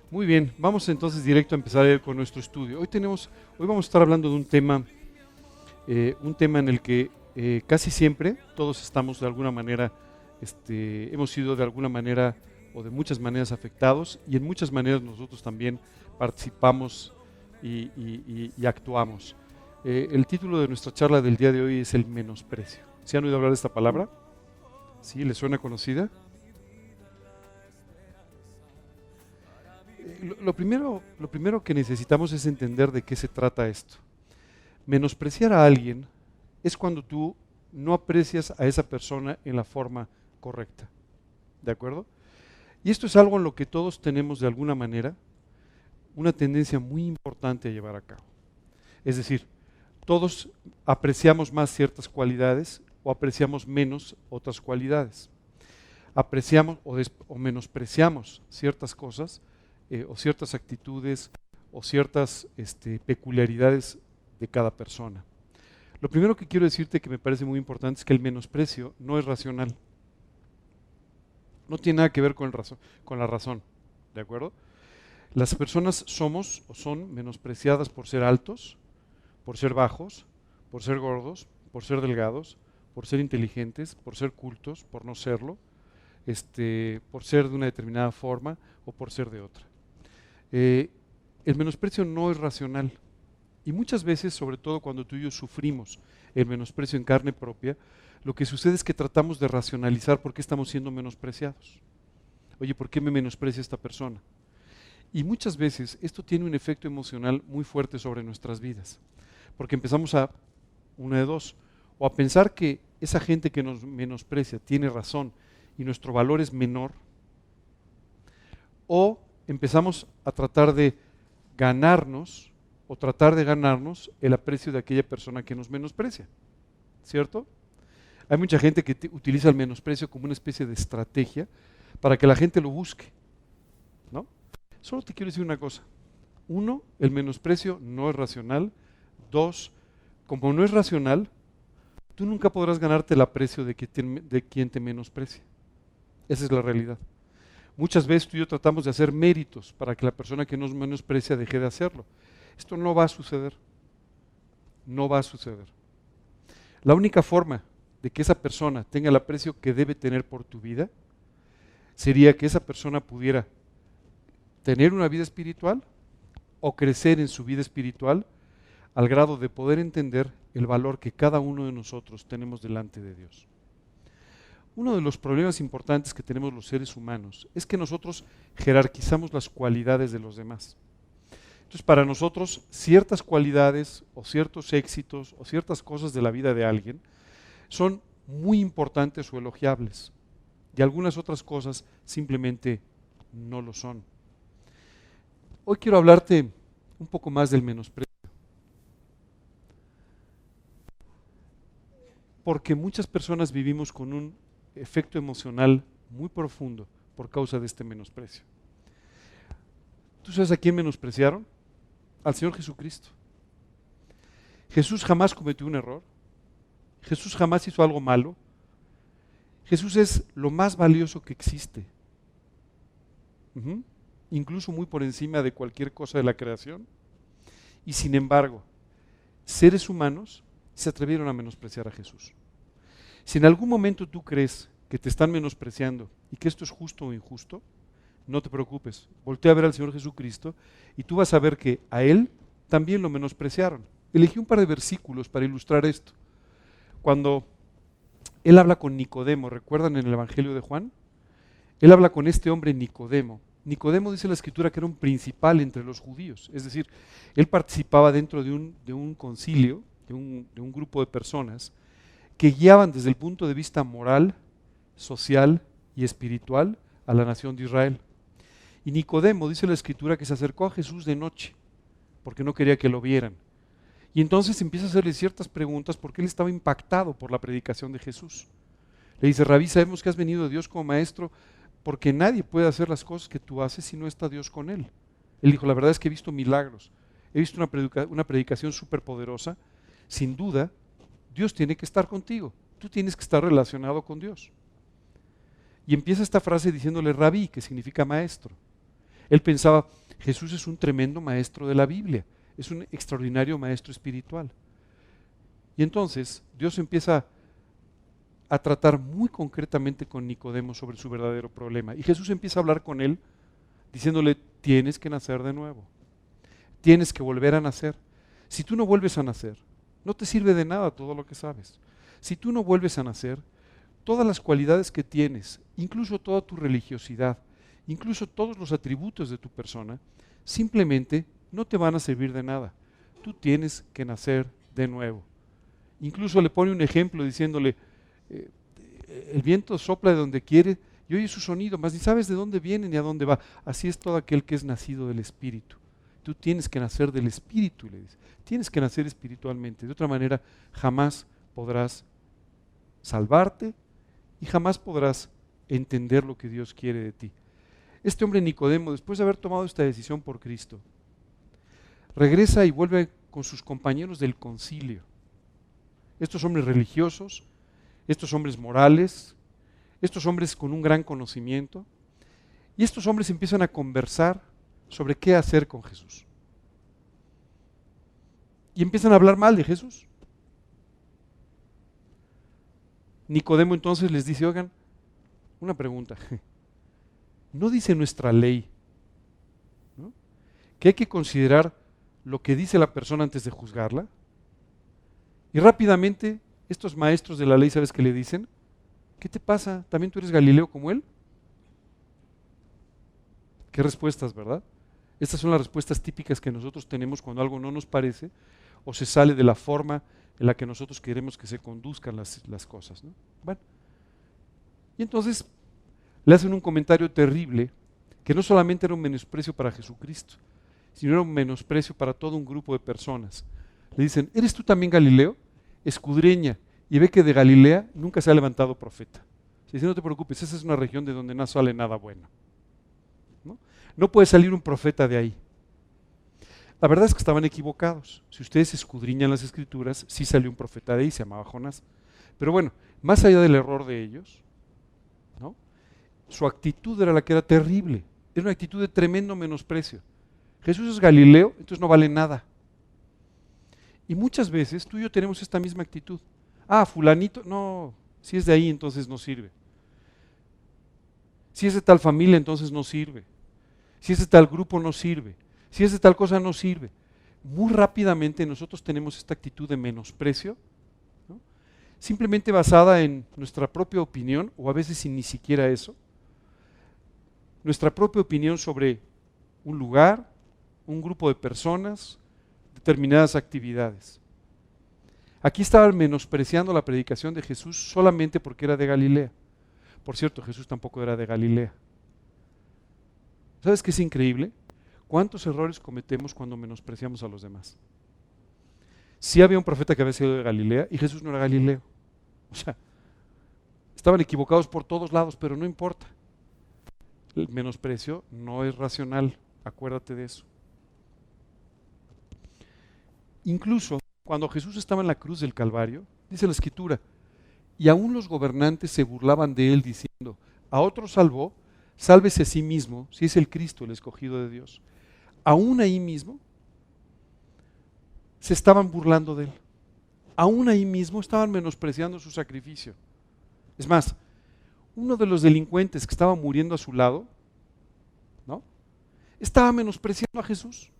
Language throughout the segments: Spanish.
Muy bien, vamos entonces directo a empezar con nuestro estudio. Hoy vamos a estar hablando de un tema en el que casi siempre todos estamos de alguna manera, hemos sido de alguna manera o de muchas maneras afectados, y en muchas maneras nosotros también participamos y actuamos. El título de nuestra charla del día de hoy es el menosprecio. ¿Se han oído hablar de esta palabra? ¿Sí? ¿Les suena conocida? Lo primero que necesitamos es entender de qué se trata esto. Menospreciar a alguien es cuando tú no aprecias a esa persona en la forma correcta. ¿De acuerdo? Y esto es algo en lo que todos tenemos de alguna manera una tendencia muy importante a llevar a cabo. Es decir, todos apreciamos más ciertas cualidades o apreciamos menos otras cualidades. Apreciamos o menospreciamos ciertas cosas o ciertas actitudes o ciertas peculiaridades de cada persona. Lo primero que quiero decirte que me parece muy importante es que el menosprecio no es racional. No tiene nada que ver con la razón, ¿de acuerdo? Las personas somos o son menospreciadas por ser altos, por ser bajos, por ser gordos, por ser delgados, por ser inteligentes, por ser cultos, por no serlo, por ser de una determinada forma o por ser de otra. El menosprecio no es racional, y muchas veces, sobre todo cuando tú y yo sufrimos el menosprecio en carne propia, lo que sucede es que tratamos de racionalizar por qué estamos siendo menospreciados. Oye, ¿por qué me menosprecia esta persona? Y muchas veces esto tiene un efecto emocional muy fuerte sobre nuestras vidas, porque empezamos una de dos, o a pensar que esa gente que nos menosprecia tiene razón y nuestro valor es menor, o empezamos a tratar de ganarnos o tratar de ganarnos el aprecio de aquella persona que nos menosprecia, ¿cierto? Hay mucha gente que utiliza el menosprecio como una especie de estrategia para que la gente lo busque, ¿no? Solo te quiero decir una cosa. Uno, el menosprecio no es racional. Dos, como no es racional, tú nunca podrás ganarte el aprecio de quien te menosprecia. Esa es la realidad. Muchas veces tú y yo tratamos de hacer méritos para que la persona que nos menosprecia deje de hacerlo. Esto no va a suceder. No va a suceder. La única forma de que esa persona tenga el aprecio que debe tener por tu vida sería que esa persona pudiera tener una vida espiritual o crecer en su vida espiritual al grado de poder entender el valor que cada uno de nosotros tenemos delante de Dios. Uno de los problemas importantes que tenemos los seres humanos es que nosotros jerarquizamos las cualidades de los demás. Entonces, para nosotros, ciertas cualidades o ciertos éxitos o ciertas cosas de la vida de alguien son muy importantes o elogiables, y algunas otras cosas simplemente no lo son. Hoy quiero hablarte un poco más del menosprecio, porque muchas personas vivimos con un efecto emocional muy profundo por causa de este menosprecio. ¿Tú sabes a quién menospreciaron? Al Señor Jesucristo. Jesús jamás cometió un error. Jesús jamás hizo algo malo. Jesús es lo más valioso que existe. Incluso muy por encima de cualquier cosa de la creación. Y sin embargo, seres humanos se atrevieron a menospreciar a Jesús. Si en algún momento tú crees que te están menospreciando y que esto es justo o injusto, no te preocupes. Voltea a ver al Señor Jesucristo y tú vas a ver que a Él también lo menospreciaron. Elegí un par de versículos para ilustrar esto. Cuando Él habla con Nicodemo, ¿recuerdan en el Evangelio de Juan? Él habla con este hombre Nicodemo. Nicodemo, dice la Escritura, que era un principal entre los judíos. Es decir, él participaba dentro de un concilio, de un grupo de personas que guiaban desde el punto de vista moral, social y espiritual a la nación de Israel. Y Nicodemo, dice la Escritura, que se acercó a Jesús de noche porque no quería que lo vieran. Y entonces empieza a hacerle ciertas preguntas porque él estaba impactado por la predicación de Jesús. Le dice: Rabí, sabemos que has venido de Dios como maestro, porque nadie puede hacer las cosas que tú haces si no está Dios con él. Él dijo: la verdad es que he visto milagros, he visto una predicación súper poderosa. Sin duda, Dios tiene que estar contigo, tú tienes que estar relacionado con Dios. Y empieza esta frase diciéndole Rabí, que significa maestro. Él pensaba, Jesús es un tremendo maestro de la Biblia, es un extraordinario maestro espiritual. Y entonces Dios empieza a tratar muy concretamente con Nicodemo sobre su verdadero problema. Y Jesús empieza a hablar con él diciéndole, tienes que nacer de nuevo, tienes que volver a nacer. Si tú no vuelves a nacer, no te sirve de nada todo lo que sabes. Si tú no vuelves a nacer, todas las cualidades que tienes, incluso toda tu religiosidad, incluso todos los atributos de tu persona, simplemente no te van a servir de nada. Tú tienes que nacer de nuevo. Incluso le pone un ejemplo diciéndole, el viento sopla de donde quiere y oye su sonido, mas ni sabes de dónde viene ni a dónde va. Así es todo aquel que es nacido del Espíritu. Tú tienes que nacer del Espíritu, le dice. Tienes que nacer espiritualmente. De otra manera, jamás podrás salvarte y jamás podrás entender lo que Dios quiere de ti. Este hombre Nicodemo, después de haber tomado esta decisión por Cristo, regresa y vuelve con sus compañeros del concilio. Estos hombres religiosos, estos hombres morales, estos hombres con un gran conocimiento, y estos hombres empiezan a conversar sobre qué hacer con Jesús. Y empiezan a hablar mal de Jesús. Nicodemo entonces les dice, oigan, una pregunta, ¿no dice nuestra ley, ¿no?, que hay que considerar lo que dice la persona antes de juzgarla? Y rápidamente estos maestros de la ley, ¿sabes qué le dicen? ¿Qué te pasa? ¿También tú eres Galileo como él? ¿Qué respuestas, verdad? Estas son las respuestas típicas que nosotros tenemos cuando algo no nos parece o se sale de la forma en la que nosotros queremos que se conduzcan las cosas, ¿no? Bueno, y entonces le hacen un comentario terrible que no solamente era un menosprecio para Jesucristo, sino era un menosprecio para todo un grupo de personas. Le dicen, ¿eres tú también Galileo? Escudriña y ve que de Galilea nunca se ha levantado profeta. Se dice, no te preocupes, esa es una región de donde no sale nada bueno. No puede salir un profeta de ahí. La verdad es que estaban equivocados. Si ustedes escudriñan las Escrituras, sí salió un profeta de ahí, se llamaba Jonás. Pero bueno, más allá del error de ellos, ¿no?, su actitud era la que era terrible. Era una actitud de tremendo menosprecio. Jesús es Galileo, entonces no vale nada. Y muchas veces tú y yo tenemos esta misma actitud. Ah, fulanito, no, si es de ahí entonces no sirve. Si es de tal familia entonces no sirve. Si es de tal grupo no sirve. Si es de tal cosa no sirve. Muy rápidamente nosotros tenemos esta actitud de menosprecio, ¿no?, simplemente basada en nuestra propia opinión, o a veces sin ni siquiera eso. Nuestra propia opinión sobre un lugar, un grupo de personas, determinadas actividades. Aquí estaban menospreciando la predicación de Jesús solamente porque era de Galilea. Por cierto, Jesús tampoco era de Galilea. ¿Sabes qué es increíble? ¿Cuántos errores cometemos cuando menospreciamos a los demás? Sí había un profeta que había sido de Galilea y Jesús no era Galileo. O sea, estaban equivocados por todos lados, pero no importa. El menosprecio no es racional, acuérdate de eso. Incluso cuando Jesús estaba en la cruz del Calvario, dice la Escritura, y aún los gobernantes se burlaban de él diciendo, a otro salvó, sálvese a sí mismo, si es el Cristo, el escogido de Dios. Aún ahí mismo se estaban burlando de él. Aún ahí mismo estaban menospreciando su sacrificio. Es más, uno de los delincuentes que estaba muriendo a su lado, ¿no?, estaba menospreciando a Jesús.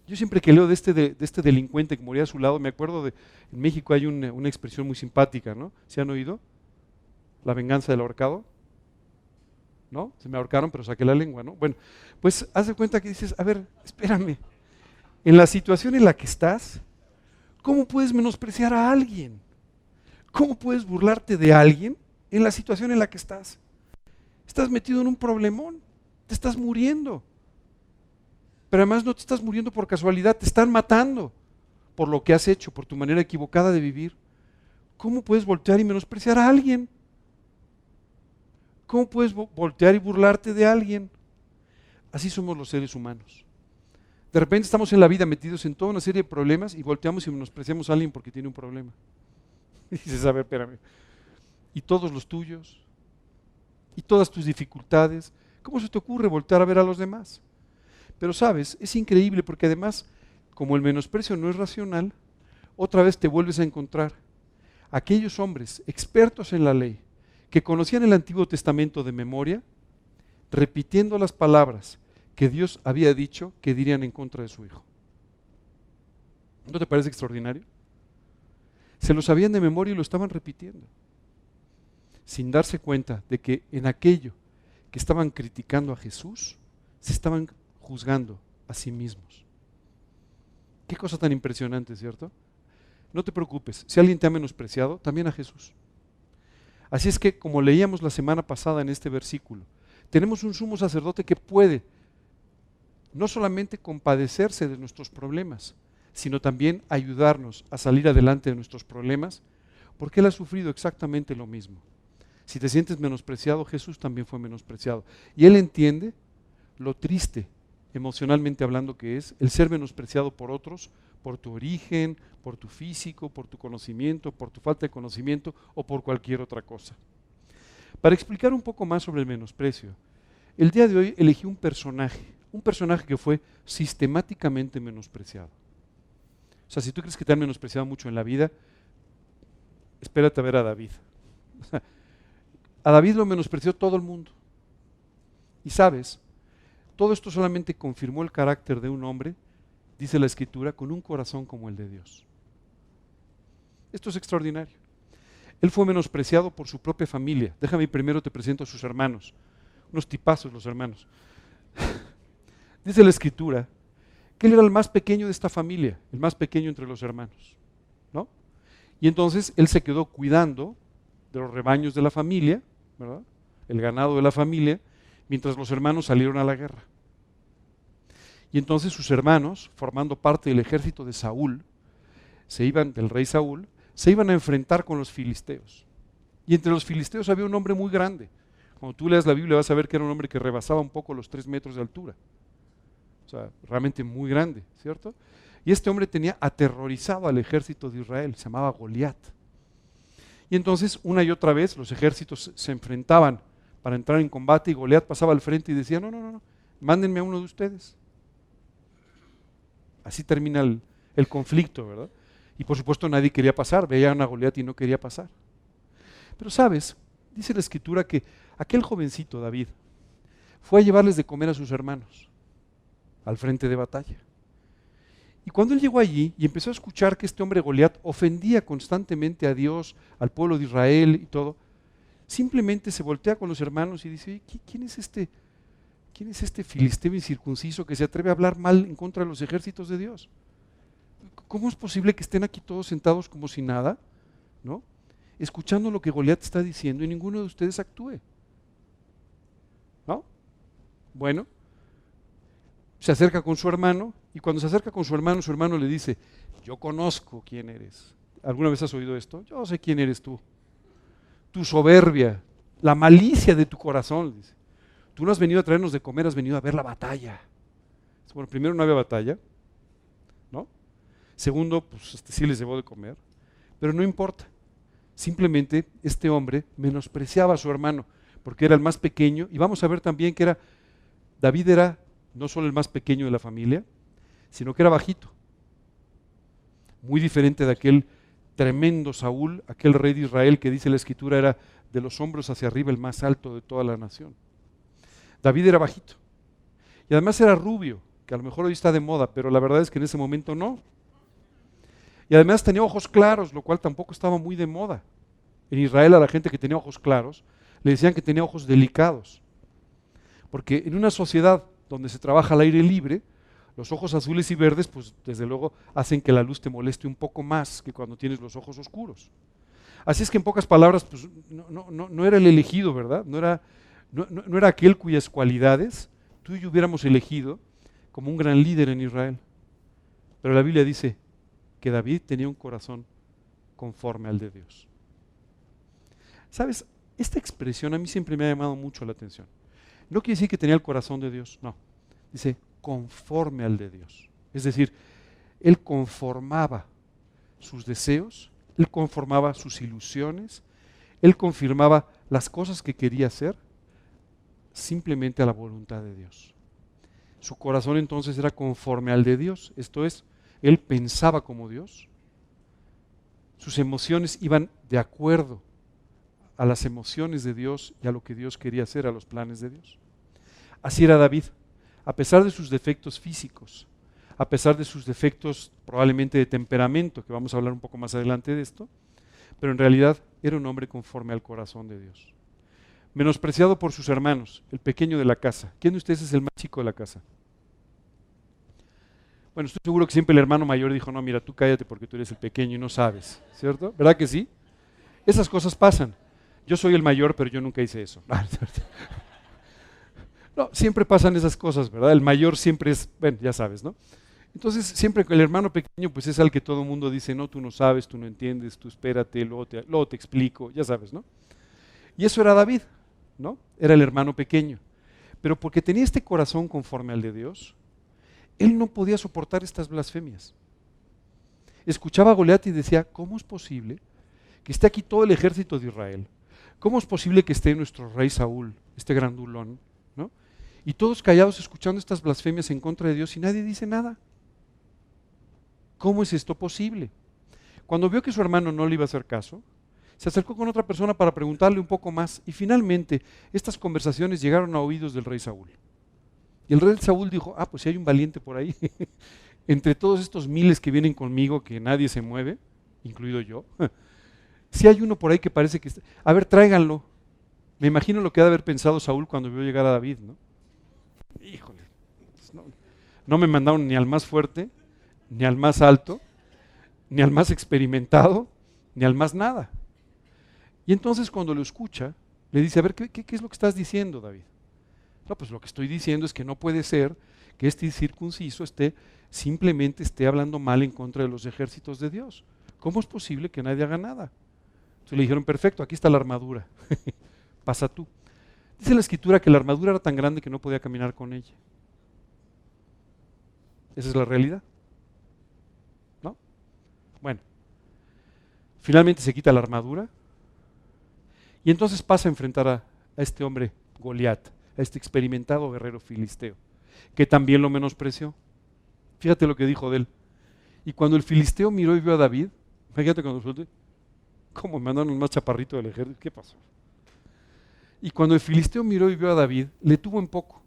Yo siempre que leo de este delincuente que moría a su lado, me acuerdo en México hay una expresión muy simpática, ¿no? ¿Se han oído? La venganza del ahorcado. ¿No? Se me ahorcaron, pero saqué la lengua, ¿no? Bueno, pues haz de cuenta que dices, a ver, espérame, en la situación en la que estás, ¿cómo puedes menospreciar a alguien? ¿Cómo puedes burlarte de alguien en la situación en la que estás? Estás metido en un problemón, te estás muriendo. Pero además no te estás muriendo por casualidad, te están matando por lo que has hecho, por tu manera equivocada de vivir. ¿Cómo puedes voltear y menospreciar a alguien? ¿Cómo puedes voltear y burlarte de alguien? Así somos los seres humanos. De repente estamos en la vida metidos en toda una serie de problemas y volteamos y menospreciamos a alguien porque tiene un problema. Y dices, a ver, espérame. ¿Y todos los tuyos? ¿Y todas tus dificultades? ¿Cómo se te ocurre voltear a ver a los demás? Pero sabes, es increíble porque además, como el menosprecio no es racional, otra vez te vuelves a encontrar aquellos hombres expertos en la ley que conocían el Antiguo Testamento de memoria, repitiendo las palabras que Dios había dicho que dirían en contra de su Hijo. ¿No te parece extraordinario? Se lo sabían de memoria y lo estaban repitiendo, sin darse cuenta de que en aquello que estaban criticando a Jesús, se estaban juzgando a sí mismos. Qué cosa tan impresionante, ¿cierto? No te preocupes, si alguien te ha menospreciado, también a Jesús. Así es que, como leíamos la semana pasada en este versículo, tenemos un sumo sacerdote que puede no solamente compadecerse de nuestros problemas, sino también ayudarnos a salir adelante de nuestros problemas, porque Él ha sufrido exactamente lo mismo. Si te sientes menospreciado, Jesús también fue menospreciado. Y Él entiende lo triste, emocionalmente hablando, que es el ser menospreciado por otros, por tu origen, por tu físico, por tu conocimiento, por tu falta de conocimiento o por cualquier otra cosa. Para explicar un poco más sobre el menosprecio, el día de hoy elegí un personaje que fue sistemáticamente menospreciado. O sea, si tú crees que te han menospreciado mucho en la vida, espérate a ver a David. A David lo menospreció todo el mundo. Y sabes, todo esto solamente confirmó el carácter de un hombre, dice la Escritura, con un corazón como el de Dios. Esto es extraordinario. Él fue menospreciado por su propia familia. Déjame primero te presento a sus hermanos. Unos tipazos los hermanos. Dice la Escritura que él era el más pequeño de esta familia, el más pequeño entre los hermanos, ¿no? Y entonces él se quedó cuidando de los rebaños de la familia, ¿verdad? El ganado de la familia, mientras los hermanos salieron a la guerra. Y entonces sus hermanos, formando parte del ejército de Saúl, del rey Saúl, se iban a enfrentar con los filisteos. Y entre los filisteos había un hombre muy grande. Cuando tú leas la Biblia vas a ver que era un hombre que rebasaba un poco los 3 metros de altura. O sea, realmente muy grande, ¿cierto? Y este hombre tenía aterrorizado al ejército de Israel, se llamaba Goliat. Y entonces una y otra vez los ejércitos se enfrentaban para entrar en combate y Goliat pasaba al frente y decía, no, mándenme a uno de ustedes. Así termina el conflicto, ¿verdad? Y por supuesto nadie quería pasar, veían a Goliat y no quería pasar. Pero sabes, dice la Escritura que aquel jovencito David fue a llevarles de comer a sus hermanos al frente de batalla. Y cuando él llegó allí y empezó a escuchar que este hombre Goliat ofendía constantemente a Dios, al pueblo de Israel y todo, simplemente se voltea con los hermanos y dice, ¿quién es este filisteo incircunciso que se atreve a hablar mal en contra de los ejércitos de Dios? ¿Cómo es posible que estén aquí todos sentados como si nada, ¿no? Escuchando lo que Goliat está diciendo y ninguno de ustedes actúe? ¿No? Bueno, se acerca con su hermano y cuando se acerca con su hermano le dice, yo conozco quién eres. ¿Alguna vez has oído esto? Yo sé quién eres tú. Tu soberbia, la malicia de tu corazón. Dice. Tú no has venido a traernos de comer, has venido a ver la batalla. Bueno, primero no había batalla, ¿no? Segundo, pues sí les llevó de comer, pero no importa. Simplemente este hombre menospreciaba a su hermano porque era el más pequeño y vamos a ver también que David era no solo el más pequeño de la familia, sino que era bajito. Muy diferente de aquel tremendo Saúl, aquel rey de Israel que dice la Escritura era de los hombros hacia arriba el más alto de toda la nación. David era bajito. Y además era rubio, que a lo mejor hoy está de moda, pero la verdad es que en ese momento no. Y además tenía ojos claros, lo cual tampoco estaba muy de moda. En Israel a la gente que tenía ojos claros le decían que tenía ojos delicados. Porque en una sociedad donde se trabaja al aire libre, los ojos azules y verdes, pues desde luego hacen que la luz te moleste un poco más que cuando tienes los ojos oscuros. Así es que en pocas palabras, pues no era el elegido, ¿verdad? No era aquel cuyas cualidades tú y yo hubiéramos elegido como un gran líder en Israel. Pero la Biblia dice que David tenía un corazón conforme al de Dios. ¿Sabes? Esta expresión a mí siempre me ha llamado mucho la atención. No quiere decir que tenía el corazón de Dios, no. Dice, conforme al de Dios. Es decir, él conformaba sus deseos, él conformaba sus ilusiones, él confirmaba las cosas que quería hacer simplemente a la voluntad de Dios. Su corazón entonces era conforme al de Dios, esto es, él pensaba como Dios, sus emociones iban de acuerdo a las emociones de Dios y a lo que Dios quería hacer, a los planes de Dios. Así era David, a pesar de sus defectos físicos, a pesar de sus defectos probablemente de temperamento, que vamos a hablar un poco más adelante de esto, pero en realidad era un hombre conforme al corazón de Dios. Menospreciado por sus hermanos, el pequeño de la casa. ¿Quién de ustedes es el más chico de la casa? Bueno, estoy seguro que siempre el hermano mayor dijo, no, mira, tú cállate porque tú eres el pequeño y no sabes, ¿cierto? ¿Verdad que sí? Esas cosas pasan. Yo soy el mayor, pero yo nunca hice eso. No, siempre pasan esas cosas, ¿verdad? El mayor siempre es, bueno, ya sabes, ¿no? Entonces, siempre el hermano pequeño, pues es al que todo el mundo dice, no, tú no sabes, tú no entiendes, tú espérate, luego te explico, ya sabes, ¿no? Y eso era David, ¿no? Era el hermano pequeño. Pero porque tenía este corazón conforme al de Dios, él no podía soportar estas blasfemias. Escuchaba a Goliat y decía, ¿cómo es posible que esté aquí todo el ejército de Israel? ¿Cómo es posible que esté nuestro rey Saúl, este grandulón, ¿no? Y todos callados escuchando estas blasfemias en contra de Dios y nadie dice nada. ¿Cómo es esto posible? Cuando vio que su hermano no le iba a hacer caso, se acercó con otra persona para preguntarle un poco más y finalmente estas conversaciones llegaron a oídos del rey Saúl. Y el rey Saúl dijo, pues si hay un valiente por ahí, entre todos estos miles que vienen conmigo que nadie se mueve, incluido yo, si hay uno por ahí que parece que está, a ver, tráiganlo. Me imagino lo que ha de haber pensado Saúl cuando vio llegar a David, ¿no? Híjole, pues no me mandaron ni al más fuerte, ni al más alto, ni al más experimentado, ni al más nada. Y entonces cuando lo escucha, le dice, a ver, ¿qué es lo que estás diciendo, David? No, pues lo que estoy diciendo es que no puede ser que este circunciso simplemente esté hablando mal en contra de los ejércitos de Dios. ¿Cómo es posible que nadie haga nada? Entonces le dijeron, perfecto, aquí está la armadura, pasa tú. Dice la escritura que la armadura era tan grande que no podía caminar con ella. Esa es la realidad, ¿no? Bueno, finalmente se quita la armadura y entonces pasa a enfrentar a este hombre Goliat, a este experimentado guerrero filisteo, que también lo menospreció. Fíjate lo que dijo de él. Y cuando el filisteo miró y vio a David, fíjate cuando suelte, ¿cómo me mandaron un más chaparrito del ejército? ¿Qué pasó? Y cuando el filisteo miró y vio a David, le tuvo en poco,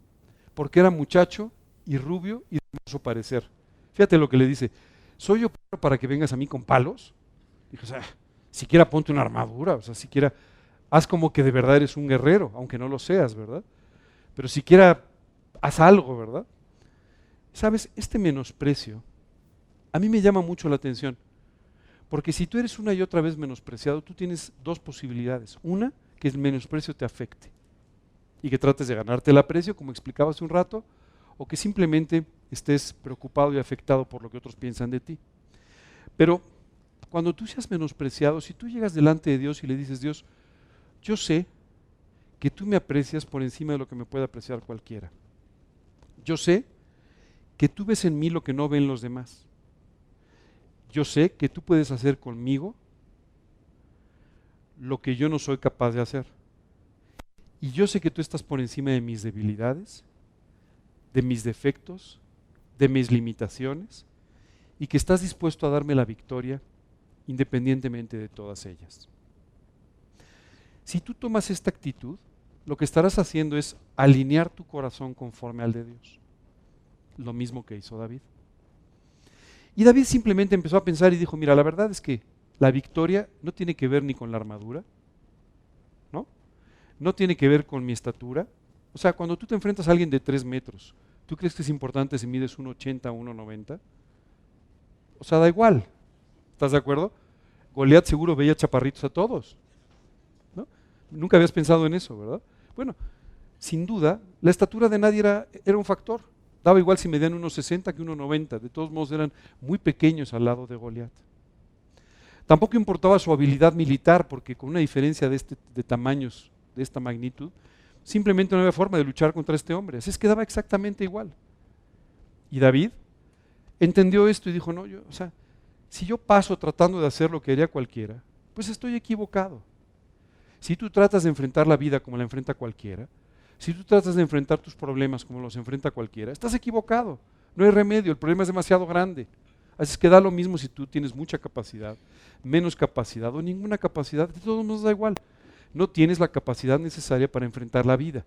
porque era muchacho y rubio y de hermoso parecer. Fíjate lo que le dice, ¿soy yo para que vengas a mí con palos? Dijo, o sea, siquiera ponte una armadura, o sea, siquiera haz como que de verdad eres un guerrero, aunque no lo seas, ¿verdad? Pero siquiera haz algo, ¿verdad? ¿Sabes? Este menosprecio a mí me llama mucho la atención, porque si tú eres una y otra vez menospreciado, tú tienes dos posibilidades. Una, que el menosprecio te afecte y que trates de ganarte el aprecio, como explicaba hace un rato, o que simplemente estés preocupado y afectado por lo que otros piensan de ti. Pero cuando tú seas menospreciado, si tú llegas delante de Dios y le dices, Dios, yo sé que tú me aprecias por encima de lo que me puede apreciar cualquiera. Yo sé que tú ves en mí lo que no ven los demás. Yo sé que tú puedes hacer conmigo lo que yo no soy capaz de hacer. Y yo sé que tú estás por encima de mis debilidades, de mis defectos, de mis limitaciones, y que estás dispuesto a darme la victoria independientemente de todas ellas. Si tú tomas esta actitud, lo que estarás haciendo es alinear tu corazón conforme al de Dios. Lo mismo que hizo David. Y David simplemente empezó a pensar y dijo, mira, la verdad es que la victoria no tiene que ver ni con la armadura, ¿no? No tiene que ver con mi estatura. O sea, cuando tú te enfrentas a alguien de 3 metros, ¿tú crees que es importante si mides 1,80 o 1,90? O sea, da igual. ¿Estás de acuerdo? Goliat seguro veía chaparritos a todos, ¿no? Nunca habías pensado en eso, ¿verdad? Bueno, sin duda, la estatura de nadie era un factor. Daba igual si medían 1,60 que 1,90. De todos modos eran muy pequeños al lado de Goliat. Tampoco importaba su habilidad militar, porque con una diferencia de tamaños de esta magnitud, simplemente no había forma de luchar contra este hombre. Así es que daba exactamente igual. Y David entendió esto y dijo, no, o sea, si yo paso tratando de hacer lo que haría cualquiera, pues estoy equivocado. Si tú tratas de enfrentar la vida como la enfrenta cualquiera, Si tú tratas de enfrentar tus problemas como los enfrenta cualquiera, estás equivocado. No hay remedio, el problema es demasiado grande. Así es que da lo mismo si tú tienes mucha capacidad, menos capacidad o ninguna capacidad, de todos modos da igual. No tienes la capacidad necesaria para enfrentar la vida.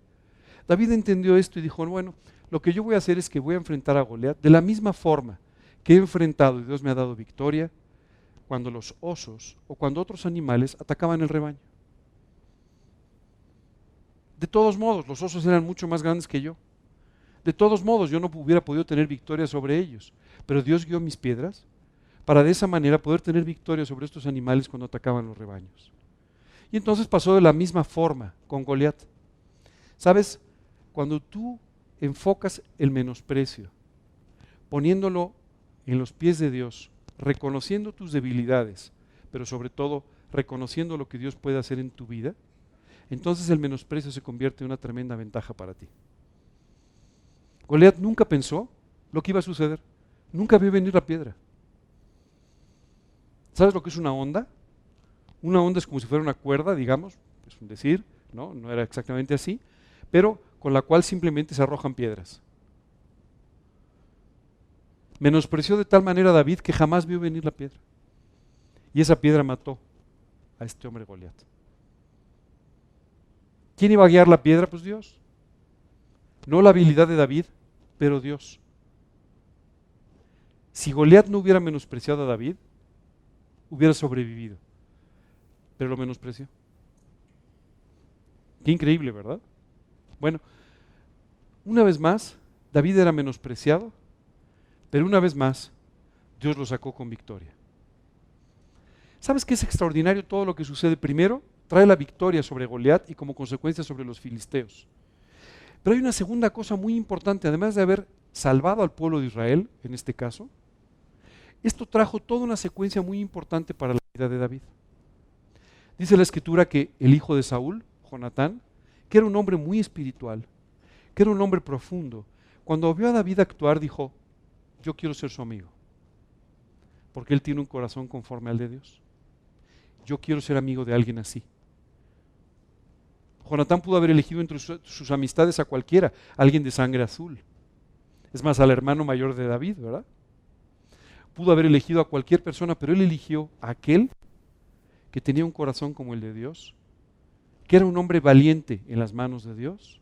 David entendió esto y dijo, bueno, lo que yo voy a hacer es que voy a enfrentar a Goliat de la misma forma que he enfrentado y Dios me ha dado victoria cuando los osos o cuando otros animales atacaban el rebaño. De todos modos, los osos eran mucho más grandes que yo. De todos modos, yo no hubiera podido tener victoria sobre ellos, pero Dios guió mis piedras para de esa manera poder tener victoria sobre estos animales cuando atacaban los rebaños. Y entonces pasó de la misma forma con Goliat. ¿Sabes? Cuando tú enfocas el menosprecio, poniéndolo en los pies de Dios, reconociendo tus debilidades, pero sobre todo reconociendo lo que Dios puede hacer en tu vida, entonces el menosprecio se convierte en una tremenda ventaja para ti. Goliat nunca pensó lo que iba a suceder, nunca vio venir la piedra. ¿Sabes lo que es una onda? Una onda es como si fuera una cuerda, digamos, es un decir, no era exactamente así, pero con la cual simplemente se arrojan piedras. Menospreció de tal manera a David que jamás vio venir la piedra. Y esa piedra mató a este hombre Goliat. ¿Quién iba a guiar la piedra? Pues Dios. No la habilidad de David, pero Dios. Si Goliat no hubiera menospreciado a David, hubiera sobrevivido. Pero lo menospreció. Qué increíble, ¿verdad? Bueno, una vez más, David era menospreciado, pero una vez más, Dios lo sacó con victoria. ¿Sabes qué es extraordinario todo lo que sucede? Primero, trae la victoria sobre Goliat y como consecuencia sobre los filisteos. Pero hay una segunda cosa muy importante, además de haber salvado al pueblo de Israel, en este caso, esto trajo toda una secuencia muy importante para la vida de David. Dice la Escritura que el hijo de Saúl, Jonatán, que era un hombre muy espiritual, que era un hombre profundo, cuando vio a David actuar dijo, yo quiero ser su amigo, porque él tiene un corazón conforme al de Dios. Yo quiero ser amigo de alguien así. Jonatán pudo haber elegido entre sus amistades a cualquiera, alguien de sangre azul. Es más, al hermano mayor de David, ¿verdad? Pudo haber elegido a cualquier persona, pero él eligió a aquel que tenía un corazón como el de Dios, que era un hombre valiente en las manos de Dios,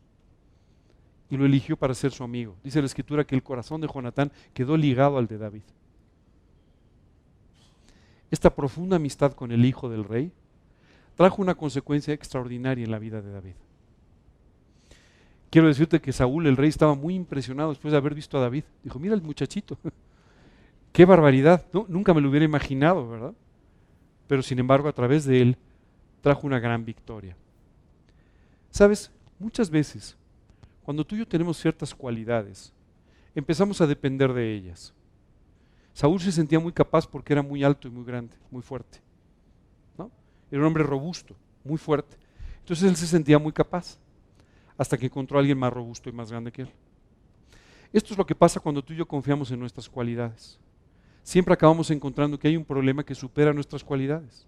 y lo eligió para ser su amigo. Dice la Escritura que el corazón de Jonatán quedó ligado al de David. Esta profunda amistad con el hijo del rey trajo una consecuencia extraordinaria en la vida de David. Quiero decirte que Saúl, el rey, estaba muy impresionado después de haber visto a David. Dijo, mira el muchachito, qué barbaridad, no, nunca me lo hubiera imaginado, ¿verdad? Pero sin embargo, a través de él, trajo una gran victoria. ¿Sabes? Muchas veces, cuando tú y yo tenemos ciertas cualidades, empezamos a depender de ellas. Saúl se sentía muy capaz porque era muy alto y muy grande, muy fuerte, ¿no? Era un hombre robusto, muy fuerte. Entonces él se sentía muy capaz, hasta que encontró a alguien más robusto y más grande que él. Esto es lo que pasa cuando tú y yo confiamos en nuestras cualidades. Siempre acabamos encontrando que hay un problema que supera nuestras cualidades,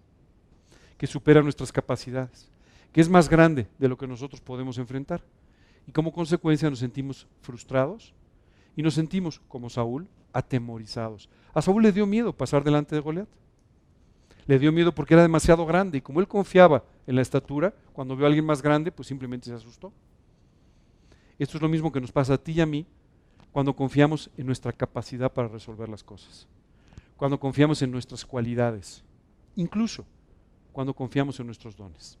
que supera nuestras capacidades, que es más grande de lo que nosotros podemos enfrentar. Y como consecuencia nos sentimos frustrados y nos sentimos, como Saúl, atemorizados. A Saúl le dio miedo pasar delante de Goliat. Le dio miedo porque era demasiado grande y como él confiaba en la estatura, cuando vio a alguien más grande, pues simplemente se asustó. Esto es lo mismo que nos pasa a ti y a mí cuando confiamos en nuestra capacidad para resolver las cosas, cuando confiamos en nuestras cualidades, incluso cuando confiamos en nuestros dones.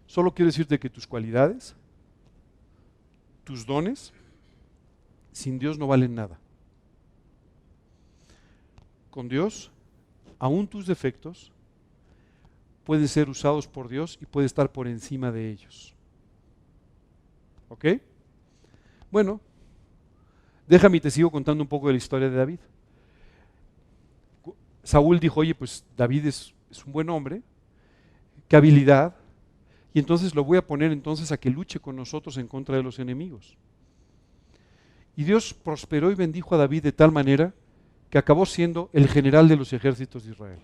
Solo quiero decirte que tus cualidades, tus dones, sin Dios no valen nada. Con Dios, aún tus defectos pueden ser usados por Dios y puede estar por encima de ellos. ¿Ok? Bueno, déjame y te sigo contando un poco de la historia de David. Saúl dijo, oye, pues David es un buen hombre, qué habilidad, y entonces lo voy a poner entonces a que luche con nosotros en contra de los enemigos. Y Dios prosperó y bendijo a David de tal manera que acabó siendo el general de los ejércitos de Israel.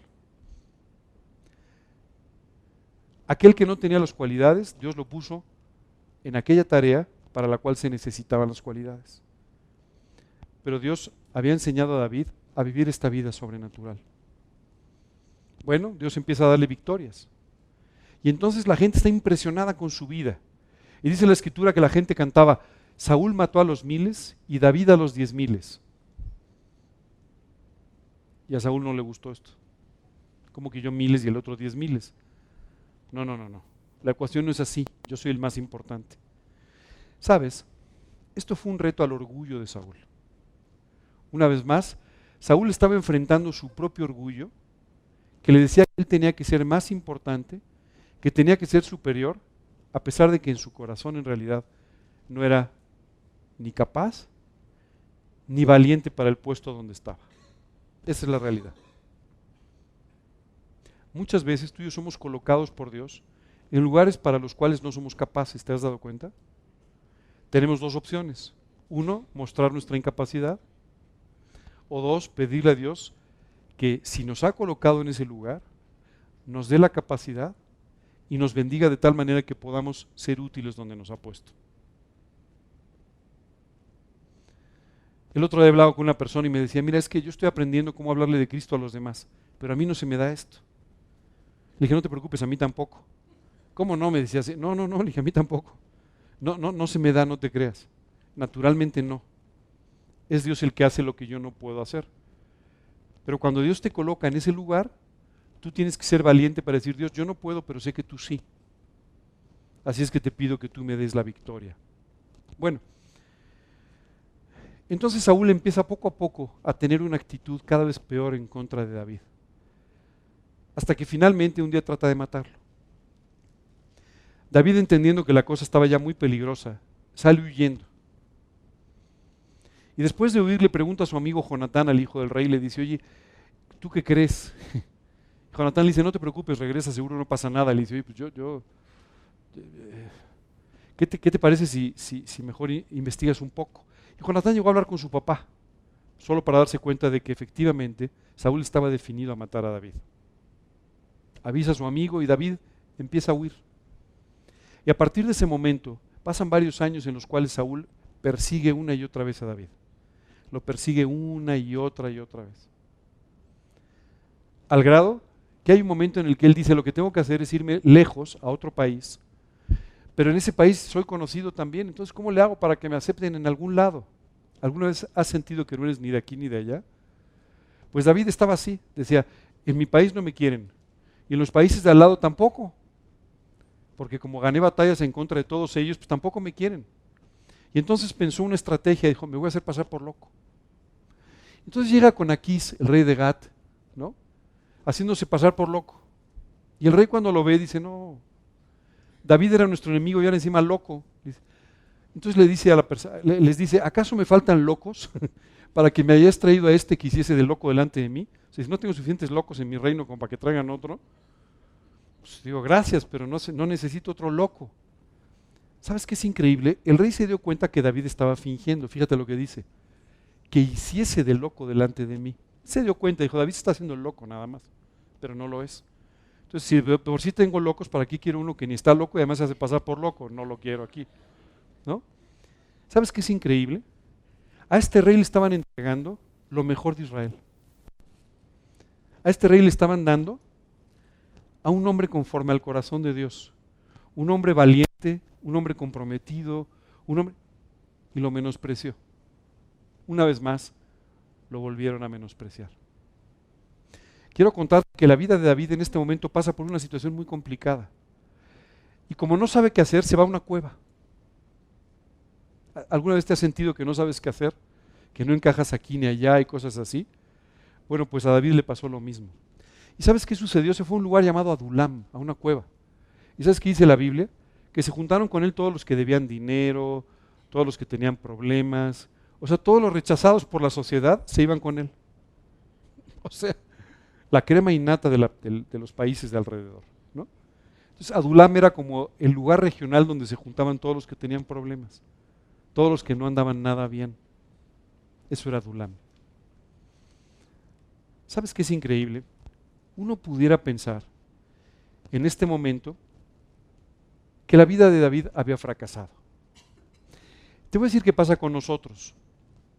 Aquel que no tenía las cualidades, Dios lo puso en aquella tarea para la cual se necesitaban las cualidades. Pero Dios había enseñado a David a vivir esta vida sobrenatural. Bueno, Dios empieza a darle victorias. Y entonces la gente está impresionada con su vida. Y dice la Escritura que la gente cantaba: Saúl mató a los 1000 y David a los 10,000. Y a Saúl no le gustó esto. Como que yo 1000 y el otro 10,000. No. La ecuación no es así. Yo soy el más importante. ¿Sabes? Esto fue un reto al orgullo de Saúl. Una vez más, Saúl estaba enfrentando su propio orgullo, que le decía que él tenía que ser más importante, que tenía que ser superior, a pesar de que en su corazón en realidad no era ni capaz ni valiente para el puesto donde estaba. Esa es la realidad. Muchas veces tú y yo somos colocados por Dios en lugares para los cuales no somos capaces. ¿Te has dado cuenta? Tenemos dos opciones. Uno, mostrar nuestra incapacidad. O dos, pedirle a Dios que si nos ha colocado en ese lugar, nos dé la capacidad y nos bendiga de tal manera que podamos ser útiles donde nos ha puesto. El otro día hablaba con una persona y me decía: mira, es que yo estoy aprendiendo cómo hablarle de Cristo a los demás, pero a mí no se me da esto. Le dije: no te preocupes, a mí tampoco. ¿Cómo no? Me decía así. No, le dije: a mí tampoco. No se me da, no te creas. Naturalmente no. Es Dios el que hace lo que yo no puedo hacer. Pero cuando Dios te coloca en ese lugar, tú tienes que ser valiente para decir: Dios, yo no puedo, pero sé que tú sí. Así es que te pido que tú me des la victoria. Bueno, entonces Saúl empieza poco a poco a tener una actitud cada vez peor en contra de David. Hasta que finalmente un día trata de matarlo. David, entendiendo que la cosa estaba ya muy peligrosa, sale huyendo. Y después de huir le pregunta a su amigo Jonatán, al hijo del rey, le dice: oye, ¿tú qué crees? Y Jonatán le dice: no te preocupes, regresa, seguro no pasa nada. Le dice: oye, pues ¿qué te parece si mejor investigas un poco? Y Jonatán llegó a hablar con su papá, solo para darse cuenta de que efectivamente Saúl estaba definido a matar a David. Avisa a su amigo y David empieza a huir. Y a partir de ese momento pasan varios años en los cuales Saúl persigue una y otra vez a David. Lo persigue una y otra vez. Al grado que hay un momento en el que él dice: lo que tengo que hacer es irme lejos a otro país, pero en ese país soy conocido también, entonces ¿cómo le hago para que me acepten en algún lado? ¿Alguna vez has sentido que no eres ni de aquí ni de allá? Pues David estaba así, decía: en mi país no me quieren, y en los países de al lado tampoco, porque como gané batallas en contra de todos ellos, pues tampoco me quieren. Y entonces pensó una estrategia, dijo: me voy a hacer pasar por loco. Entonces llega con Aquís, el rey de Gat, ¿no? Haciéndose pasar por loco. Y el rey, cuando lo ve, dice: no, David era nuestro enemigo y ahora encima loco. Entonces le dice a les dice: ¿acaso me faltan locos para que me hayas traído a este que hiciese de loco delante de mí? O sea, si no tengo suficientes locos en mi reino como para que traigan otro, pues digo gracias, pero no necesito otro loco. ¿Sabes qué es increíble? El rey se dio cuenta que David estaba fingiendo. Fíjate lo que dice: que hiciese de loco delante de mí. Se dio cuenta, dijo: David está haciendo loco nada más, pero no lo es. Entonces, si por sí tengo locos, ¿para qué quiero uno que ni está loco y además se hace pasar por loco? No lo quiero aquí, ¿no? ¿Sabes qué es increíble? A este rey le estaban entregando lo mejor de Israel. A este rey le estaban dando a un hombre conforme al corazón de Dios, un hombre valiente, un hombre comprometido, y lo menospreció. Una vez más, lo volvieron a menospreciar. Quiero contar que la vida de David en este momento pasa por una situación muy complicada. Y como no sabe qué hacer, se va a una cueva. ¿Alguna vez te has sentido que no sabes qué hacer? Que no encajas aquí ni allá y cosas así. Bueno, pues a David le pasó lo mismo. ¿Y sabes qué sucedió? Se fue a un lugar llamado Adulam, a una cueva. ¿Y sabes qué dice la Biblia? Que se juntaron con él todos los que debían dinero, todos los que tenían problemas. O sea, todos los rechazados por la sociedad se iban con él. O sea, la crema innata de los países de alrededor, ¿no? Entonces, Adulam era como el lugar regional donde se juntaban todos los que tenían problemas, todos los que no andaban nada bien. Eso era Adulam. ¿Sabes qué es increíble? Uno pudiera pensar en este momento que la vida de David había fracasado. Te voy a decir qué pasa con nosotros.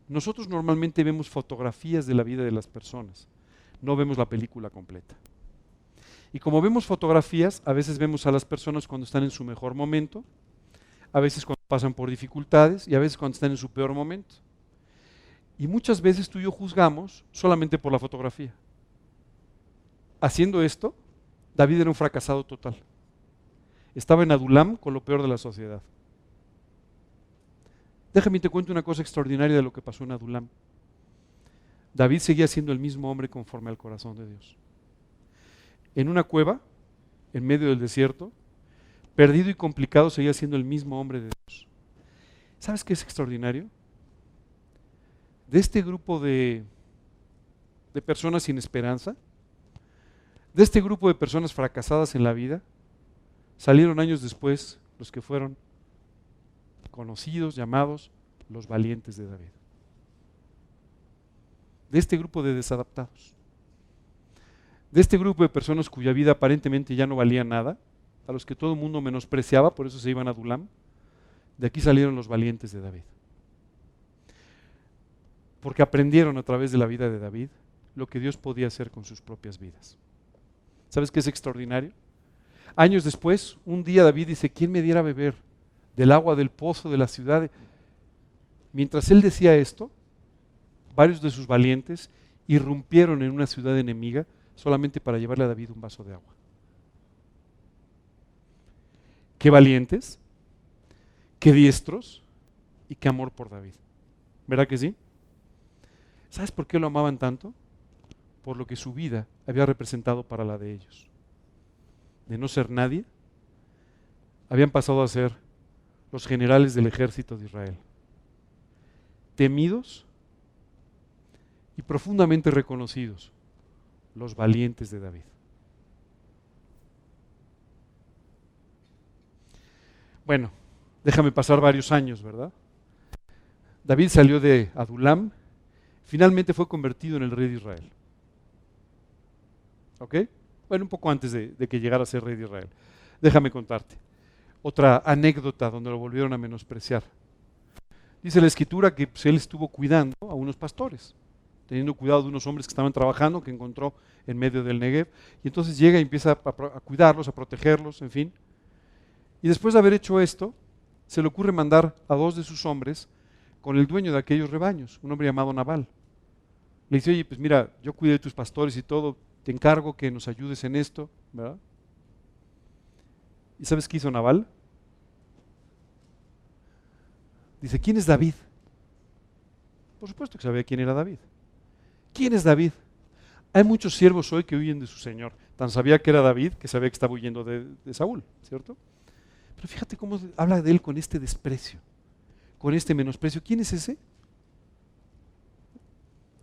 Nosotros normalmente vemos fotografías de la vida de las personas, no vemos la película completa. Y como vemos fotografías, a veces vemos a las personas cuando están en su mejor momento, a veces cuando pasan por dificultades y a veces cuando están en su peor momento. Y muchas veces tú y yo juzgamos solamente por la fotografía. Haciendo esto, David era un fracasado total. Estaba en Adulam con lo peor de la sociedad. Déjame te cuento una cosa extraordinaria de lo que pasó en Adulam. David seguía siendo el mismo hombre conforme al corazón de Dios. En una cueva, en medio del desierto, perdido y complicado, seguía siendo el mismo hombre de Dios. ¿Sabes qué es extraordinario? De este grupo de personas sin esperanza, de este grupo de personas fracasadas en la vida, salieron años después los que fueron conocidos, llamados los valientes de David. De este grupo de desadaptados, de este grupo de personas cuya vida aparentemente ya no valía nada, a los que todo el mundo menospreciaba, por eso se iban a Adulam, de aquí salieron los valientes de David. Porque aprendieron a través de la vida de David lo que Dios podía hacer con sus propias vidas. ¿Sabes qué es extraordinario? Años después, un día David dice, ¿quién me diera a beber del agua del pozo de la ciudad? Mientras él decía esto, varios de sus valientes irrumpieron en una ciudad enemiga solamente para llevarle a David un vaso de agua. Qué valientes, qué diestros y qué amor por David. ¿Verdad que sí? ¿Sabes por qué lo amaban tanto? Por lo que su vida había representado para la de ellos. De no ser nadie, habían pasado a ser los generales del ejército de Israel. Temidos y profundamente reconocidos, los valientes de David. Bueno, déjame pasar varios años, ¿verdad? David salió de Adulam, finalmente fue convertido en el rey de Israel. ¿Ok? Bueno, un poco antes de que llegara a ser rey de Israel. Déjame contarte otra anécdota donde lo volvieron a menospreciar. Dice la escritura que pues, él estuvo cuidando a unos pastores, teniendo cuidado de unos hombres que estaban trabajando, que encontró en medio del Negev, y entonces llega y empieza a cuidarlos, a protegerlos, en fin. Y después de haber hecho esto, se le ocurre mandar a 2 de sus hombres con el dueño de aquellos rebaños, un hombre llamado Nabal. Le dice, oye, pues mira, yo cuidé de tus pastores y todo, te encargo que nos ayudes en esto, ¿verdad? ¿Y sabes qué hizo Nabal? Dice, ¿quién es David? Por supuesto que sabía quién era David. ¿Quién es David? Hay muchos siervos hoy que huyen de su señor. Tan sabía que era David que sabía que estaba huyendo de Saúl, ¿cierto? Pero fíjate cómo habla de él con este desprecio, con este menosprecio. ¿Quién es ese?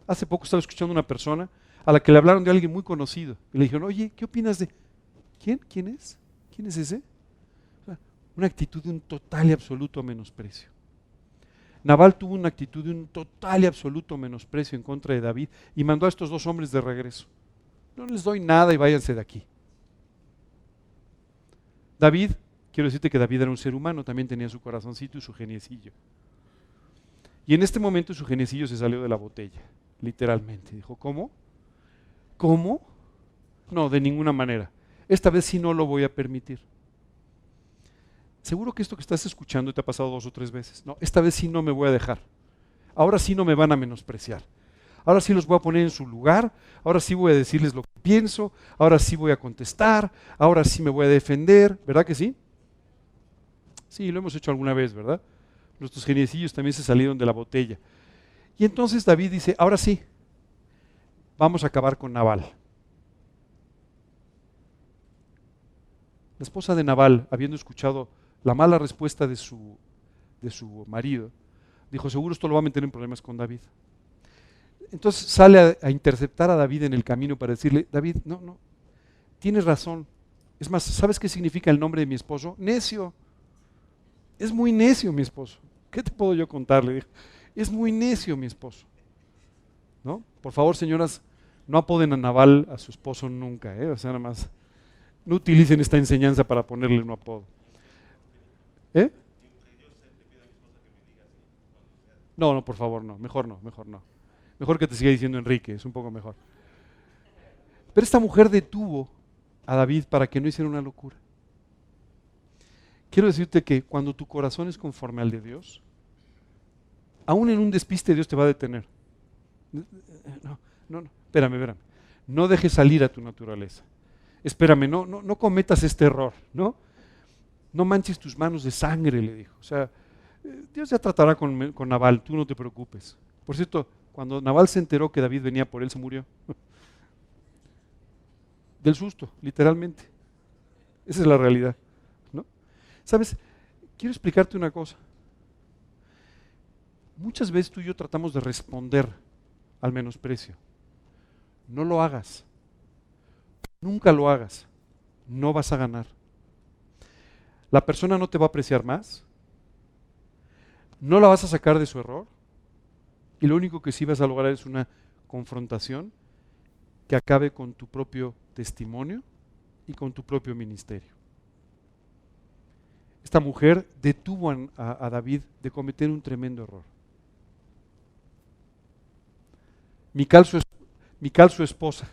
Hace poco estaba escuchando a una persona a la que le hablaron de alguien muy conocido. Y le dijeron, oye, ¿qué opinas de...? ¿Quién? ¿Quién es? ¿Quién es ese? Una actitud de un total y absoluto menosprecio. Nabal tuvo una actitud de un total y absoluto menosprecio en contra de David y mandó a estos 2 hombres de regreso. No les doy nada y váyanse de aquí. David, quiero decirte que David era un ser humano, también tenía su corazoncito y su geniecillo. Y en este momento su geniecillo se salió de la botella, literalmente. Dijo, ¿cómo? ¿Cómo? No, de ninguna manera. Esta vez sí no lo voy a permitir. Seguro que esto que estás escuchando te ha pasado 2 o 3 veces. No, esta vez sí no me voy a dejar. Ahora sí no me van a menospreciar. Ahora sí los voy a poner en su lugar. Ahora sí voy a decirles lo que pienso. Ahora sí voy a contestar. Ahora sí me voy a defender. ¿Verdad que sí? Sí, lo hemos hecho alguna vez, ¿verdad? Nuestros geniecillos también se salieron de la botella. Y entonces David dice, ahora sí, vamos a acabar con Nabal. La esposa de Nabal, habiendo escuchado la mala respuesta de su marido, dijo, seguro esto lo va a meter en problemas con David. Entonces sale a interceptar a David en el camino para decirle, David, no, tienes razón. Es más, ¿sabes qué significa el nombre de mi esposo? Necio. Es muy necio mi esposo. ¿Qué te puedo yo contarle? Dijo, es muy necio mi esposo. ¿No? Por favor, señoras, no apoden a Nabal a su esposo nunca, ¿eh? O sea, nada más, no utilicen esta enseñanza para ponerle un apodo. ¿Eh? No, no, por favor, no. Mejor no, mejor no. Mejor que te siga diciendo Enrique, es un poco mejor. Pero esta mujer detuvo a David para que no hiciera una locura. Quiero decirte que cuando tu corazón es conforme al de Dios, aún en un despiste Dios te va a detener. No, no, no, espérame. No dejes salir a tu naturaleza. Espérame, no cometas este error, ¿no? No manches tus manos de sangre, le dijo. O sea, Dios ya tratará con Nabal, tú no te preocupes. Por cierto, cuando Nabal se enteró que David venía por él, se murió. Del susto, literalmente. Esa es la realidad, ¿no? ¿Sabes? Quiero explicarte una cosa. Muchas veces tú y yo tratamos de responder al menosprecio. No lo hagas. Nunca lo hagas. No vas a ganar. La persona no te va a apreciar más. No la vas a sacar de su error. Y lo único que sí vas a lograr es una confrontación que acabe con tu propio testimonio y con tu propio ministerio. Esta mujer detuvo a David de cometer un tremendo error. Mical, su esposa.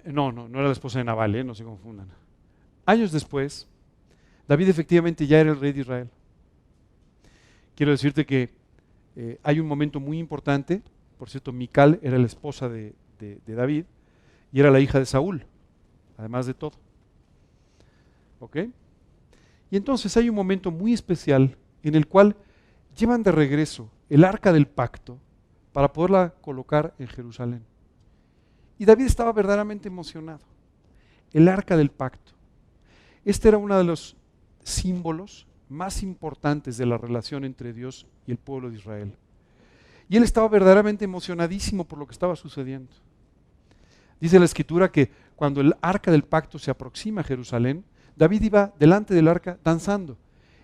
No era la esposa de Nabal, no se confundan. Años después, David efectivamente ya era el rey de Israel. Quiero decirte que hay un momento muy importante. Por cierto, Mical era la esposa de David y era la hija de Saúl, además de todo. ¿Ok? Y entonces hay un momento muy especial en el cual llevan de regreso el arca del pacto para poderla colocar en Jerusalén. Y David estaba verdaderamente emocionado. El arca del pacto. Este era uno de los símbolos más importantes de la relación entre Dios y el pueblo de Israel. Y él estaba verdaderamente emocionadísimo por lo que estaba sucediendo. Dice la Escritura que cuando el arca del pacto se aproxima a Jerusalén, David iba delante del arca danzando,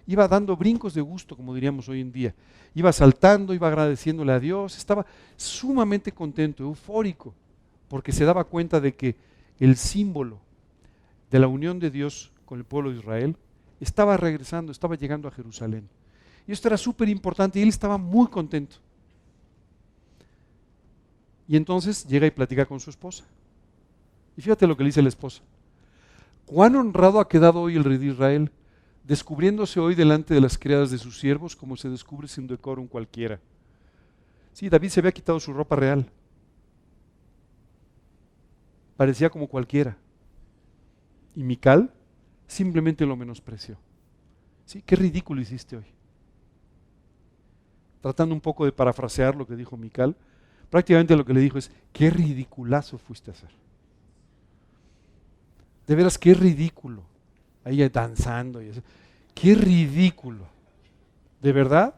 iba dando brincos de gusto, como diríamos hoy en día. Iba saltando, iba agradeciéndole a Dios, estaba sumamente contento, eufórico, porque se daba cuenta de que el símbolo de la unión de Dios con el pueblo de Israel estaba regresando, estaba llegando a Jerusalén. Y esto era súper importante y él estaba muy contento. Y entonces llega y platica con su esposa. Y fíjate lo que le dice la esposa. Cuán honrado ha quedado hoy el rey de Israel, descubriéndose hoy delante de las criadas de sus siervos como se descubre sin decoro un cualquiera. Sí, David se había quitado su ropa real. Parecía como cualquiera. Y Mical simplemente lo menospreció. Sí, qué ridículo hiciste hoy. Tratando un poco de parafrasear lo que dijo Mical, prácticamente lo que le dijo es, qué ridiculazo fuiste a hacer. De veras, qué ridículo. Ahí danzando y eso. Qué ridículo. ¿De verdad?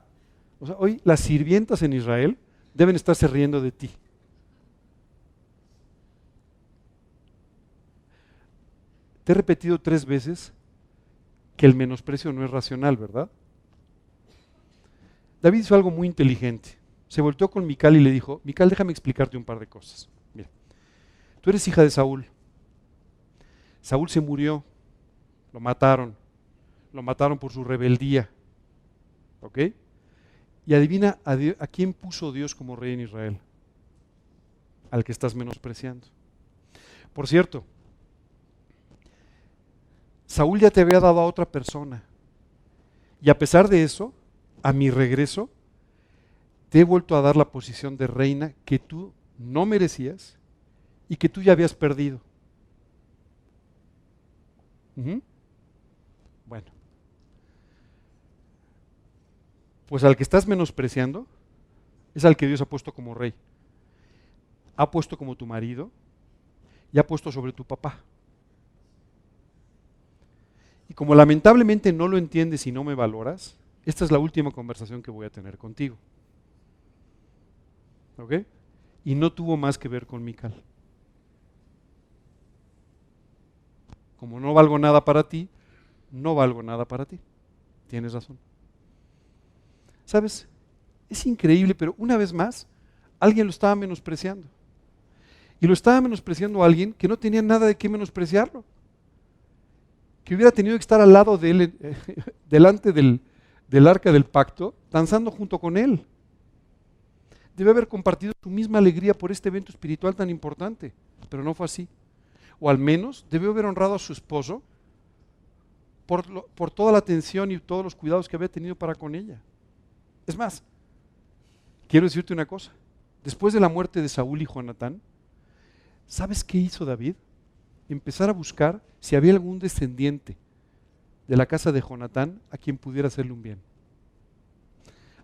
O sea, hoy las sirvientas en Israel deben estarse riendo de ti. Te he repetido 3 veces que el menosprecio no es racional, ¿verdad? David hizo algo muy inteligente. Se volteó con Mical y le dijo, Mical, déjame explicarte un par de cosas. Mira, tú eres hija de Saúl. Saúl se murió, lo mataron por su rebeldía. ¿Ok? Y adivina a quién puso Dios como rey en Israel. Al que estás menospreciando. Por cierto, Saúl ya te había dado a otra persona. Y a pesar de eso, a mi regreso, te he vuelto a dar la posición de reina que tú no merecías y que tú ya habías perdido. Bueno, pues al que estás menospreciando es al que Dios ha puesto como rey. Ha puesto como tu marido y ha puesto sobre tu papá. Y como lamentablemente no lo entiendes y no me valoras, esta es la última conversación que voy a tener contigo. ¿Ok? Y no tuvo más que ver con Mical. Como no valgo nada para ti, no valgo nada para ti. Tienes razón. ¿Sabes? Es increíble, pero una vez más, alguien lo estaba menospreciando. Y lo estaba menospreciando a alguien que no tenía nada de qué menospreciarlo. Que hubiera tenido que estar al lado de él, delante del del arca del pacto danzando junto con él. Debe haber compartido su misma alegría por este evento espiritual tan importante, pero no fue así. O al menos debió haber honrado a su esposo por toda la atención y todos los cuidados que había tenido para con ella. Es más, quiero decirte una cosa. Después de la muerte de Saúl y Jonatán, ¿sabes qué hizo David? Empezar a buscar si había algún descendiente de la casa de Jonatán a quien pudiera hacerle un bien.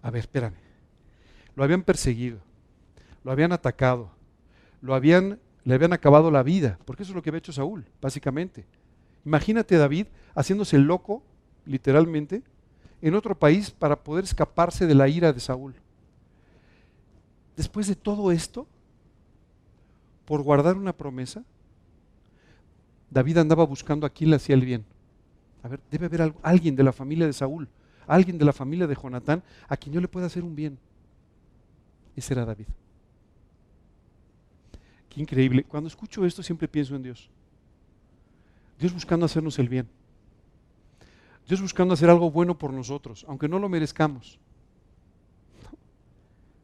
A ver, espérame. Lo habían perseguido, lo habían atacado, le habían acabado la vida, porque eso es lo que había hecho Saúl, básicamente. Imagínate David haciéndose loco, literalmente, en otro país para poder escaparse de la ira de Saúl. Después de todo esto, por guardar una promesa, David andaba buscando a quién le hacía el bien. A ver, debe haber alguien de la familia de Saúl, alguien de la familia de Jonatán a quien yo le pueda hacer un bien. Ese era David. Qué increíble. Cuando escucho esto siempre pienso en Dios. Dios buscando hacernos el bien. Dios buscando hacer algo bueno por nosotros, aunque no lo merezcamos.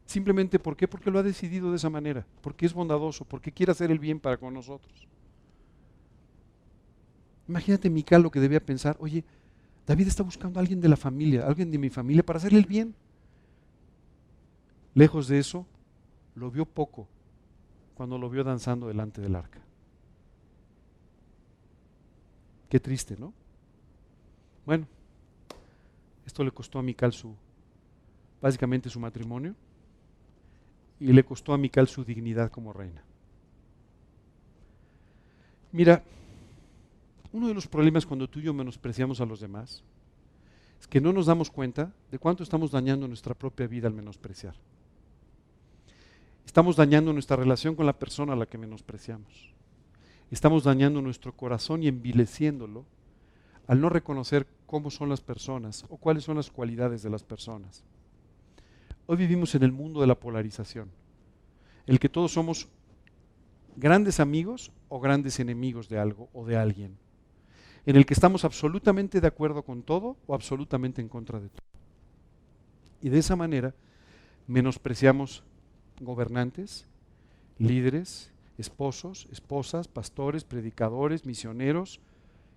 Simplemente ¿por qué? Porque lo ha decidido de esa manera, porque es bondadoso, porque quiere hacer el bien para con nosotros. Imagínate Mical lo que debía pensar, oye, David está buscando a alguien de la familia, alguien de mi familia para hacerle el bien. Lejos de eso, lo vio poco cuando lo vio danzando delante del arca. Qué triste, ¿no? Bueno, esto le costó a Mical básicamente su matrimonio y le costó a Mical su dignidad como reina. Mira, uno de los problemas cuando tú y yo menospreciamos a los demás es que no nos damos cuenta de cuánto estamos dañando nuestra propia vida al menospreciar. Estamos dañando nuestra relación con la persona a la que menospreciamos. Estamos dañando nuestro corazón y envileciéndolo al no reconocer cómo son las personas o cuáles son las cualidades de las personas. Hoy vivimos en el mundo de la polarización, en el que todos somos grandes amigos o grandes enemigos de algo o de alguien, en el que estamos absolutamente de acuerdo con todo o absolutamente en contra de todo. Y de esa manera menospreciamos gobernantes, líderes, esposos, esposas, pastores, predicadores, misioneros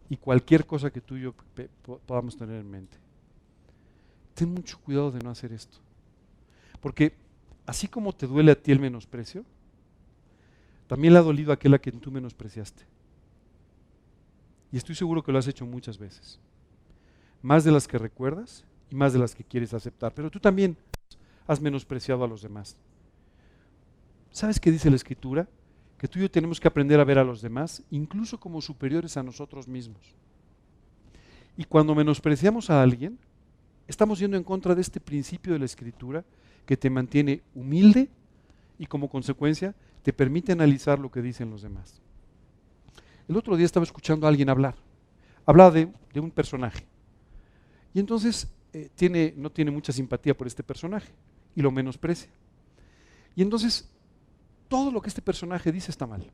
y cualquier cosa que tú y yo podamos tener en mente. Ten mucho cuidado de no hacer esto, porque así como te duele a ti el menosprecio, también le ha dolido a aquel a quien tú menospreciaste. Y estoy seguro que lo has hecho muchas veces, más de las que recuerdas y más de las que quieres aceptar, pero tú también has menospreciado a los demás. ¿Sabes qué dice la Escritura? Que tú y yo tenemos que aprender a ver a los demás, incluso como superiores a nosotros mismos. Y cuando menospreciamos a alguien, estamos yendo en contra de este principio de la Escritura que te mantiene humilde y como consecuencia te permite analizar lo que dicen los demás. El otro día estaba escuchando a alguien hablar. Hablaba de un personaje. Y entonces no tiene mucha simpatía por este personaje y lo menosprecia. Y entonces todo lo que este personaje dice está mal.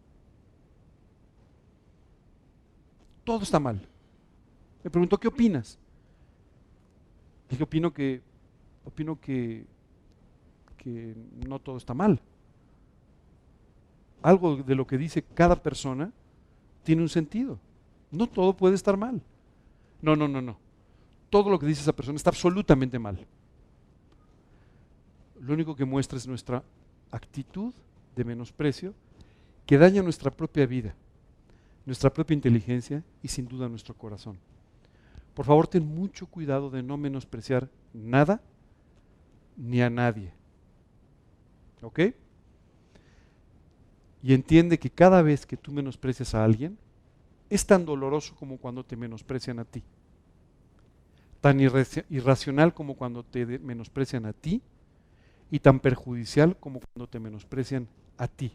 Todo está mal. Me preguntó, ¿qué opinas? Dije, opino que no todo está mal. Algo de lo que dice cada persona tiene un sentido. No todo puede estar mal. No. Todo lo que dice esa persona está absolutamente mal. Lo único que muestra es nuestra actitud de menosprecio que daña nuestra propia vida, nuestra propia inteligencia y sin duda nuestro corazón. Por favor, ten mucho cuidado de no menospreciar nada ni a nadie. ¿Ok? Y entiende que cada vez que tú menosprecias a alguien, es tan doloroso como cuando te menosprecian a ti. Tan irracional como cuando te menosprecian a ti y tan perjudicial como cuando te menosprecian a ti.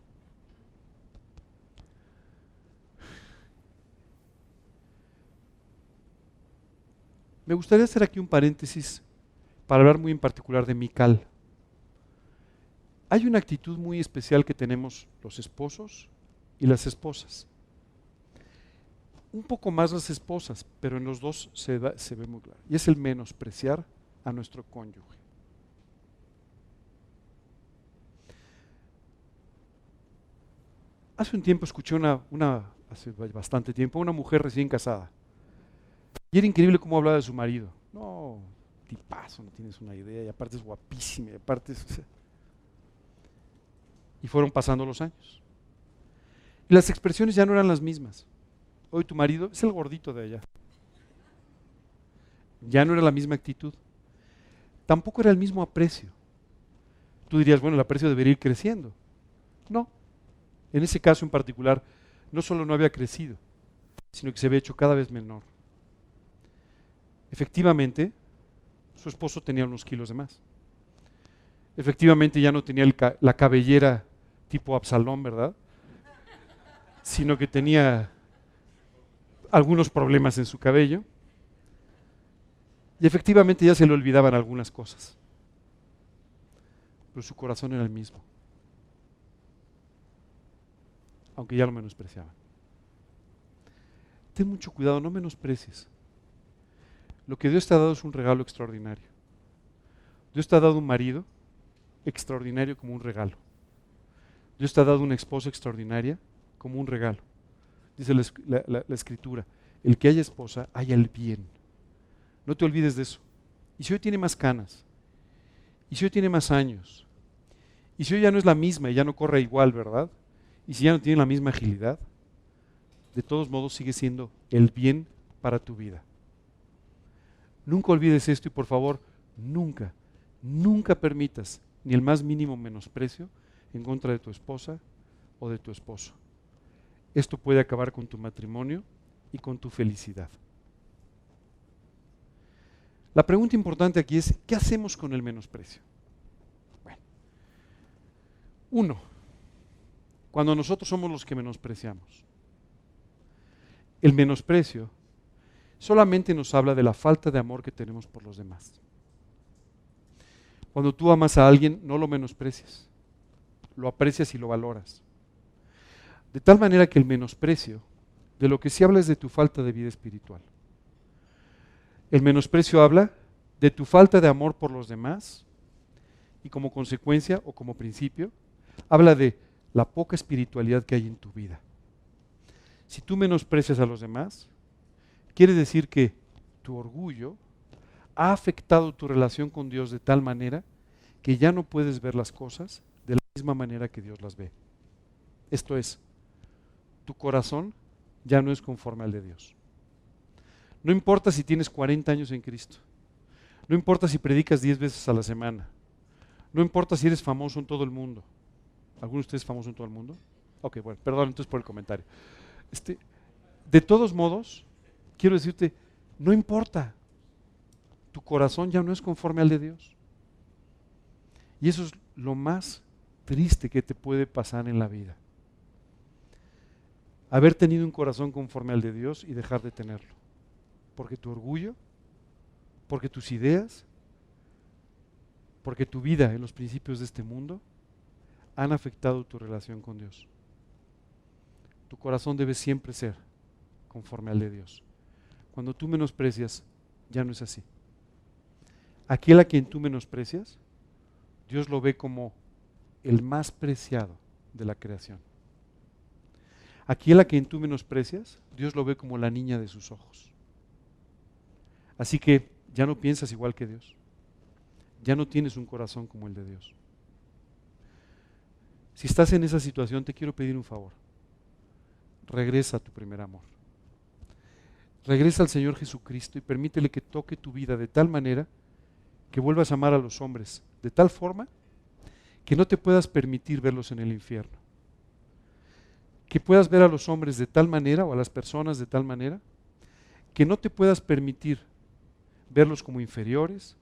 Me gustaría hacer aquí un paréntesis para hablar muy en particular de Mical. Hay una actitud muy especial que tenemos los esposos y las esposas. Un poco más las esposas, pero en los dos se ve muy claro. Y es el menospreciar a nuestro cónyuge. Hace un tiempo escuché hace bastante tiempo, una mujer recién casada. Y era increíble cómo hablaba de su marido. No, tipazo, no tienes una idea, y aparte es guapísima, y aparte es... o sea, y fueron pasando los años. Y las expresiones ya no eran las mismas. Hoy tu marido es el gordito de allá. Ya no era la misma actitud. Tampoco era el mismo aprecio. Tú dirías, bueno, el aprecio debería ir creciendo. No. En ese caso en particular, no solo no había crecido, sino que se había hecho cada vez menor. Efectivamente, su esposo tenía unos kilos de más. Efectivamente ya no tenía la cabellera tipo Absalón, ¿verdad? Sino que tenía algunos problemas en su cabello. Y efectivamente ya se le olvidaban algunas cosas. Pero su corazón era el mismo. Aunque ya lo menospreciaban. Ten mucho cuidado, no menosprecies. Lo que Dios te ha dado es un regalo extraordinario. Dios te ha dado un marido extraordinario como un regalo. Dios te ha dado una esposa extraordinaria como un regalo. Dice la Escritura, el que haya esposa, haya el bien. No te olvides de eso. Y si hoy tiene más canas, y si hoy tiene más años, y si hoy ya no es la misma y ya no corre igual, ¿verdad? Y si ya no tiene la misma agilidad, de todos modos sigue siendo el bien para tu vida. Nunca olvides esto y por favor, nunca, nunca permitas ni el más mínimo menosprecio en contra de tu esposa o de tu esposo. Esto puede acabar con tu matrimonio y con tu felicidad. La pregunta importante aquí es, ¿qué hacemos con el menosprecio? Bueno, uno, cuando nosotros somos los que menospreciamos. El menosprecio solamente nos habla de la falta de amor que tenemos por los demás. Cuando tú amas a alguien, no lo menosprecias, lo aprecias y lo valoras. De tal manera que el menosprecio, de lo que sí habla es de tu falta de vida espiritual. El menosprecio habla de tu falta de amor por los demás y como consecuencia o como principio, habla de la poca espiritualidad que hay en tu vida. Si tú menosprecias a los demás, quiere decir que tu orgullo ha afectado tu relación con Dios de tal manera que ya no puedes ver las cosas de la misma manera que Dios las ve. Esto es, tu corazón ya no es conforme al de Dios. No importa si tienes 40 años en Cristo. No importa si predicas 10 veces a la semana. No importa si eres famoso en todo el mundo. ¿Alguno de ustedes es famoso en todo el mundo? Ok, bueno, perdón entonces por el comentario. De todos modos, quiero decirte, no importa. Tu corazón ya no es conforme al de Dios. Y eso es lo más triste que te puede pasar en la vida. Haber tenido un corazón conforme al de Dios y dejar de tenerlo. Porque tu orgullo, porque tus ideas, porque tu vida en los principios de este mundo han afectado tu relación con Dios. Tu corazón debe siempre ser conforme al de Dios. Cuando tú menosprecias, ya no es así. Aquel a quien tú menosprecias, Dios lo ve como el más preciado de la creación. Aquel a quien tú menosprecias, Dios lo ve como la niña de sus ojos. Así que ya no piensas igual que Dios. Ya no tienes un corazón como el de Dios. Si estás en esa situación, te quiero pedir un favor. Regresa a tu primer amor. Regresa al Señor Jesucristo y permítele que toque tu vida de tal manera que vuelvas a amar a los hombres de tal forma que no te puedas permitir verlos en el infierno. Que puedas ver a los hombres de tal manera o a las personas de tal manera que no te puedas permitir verlos como inferiores,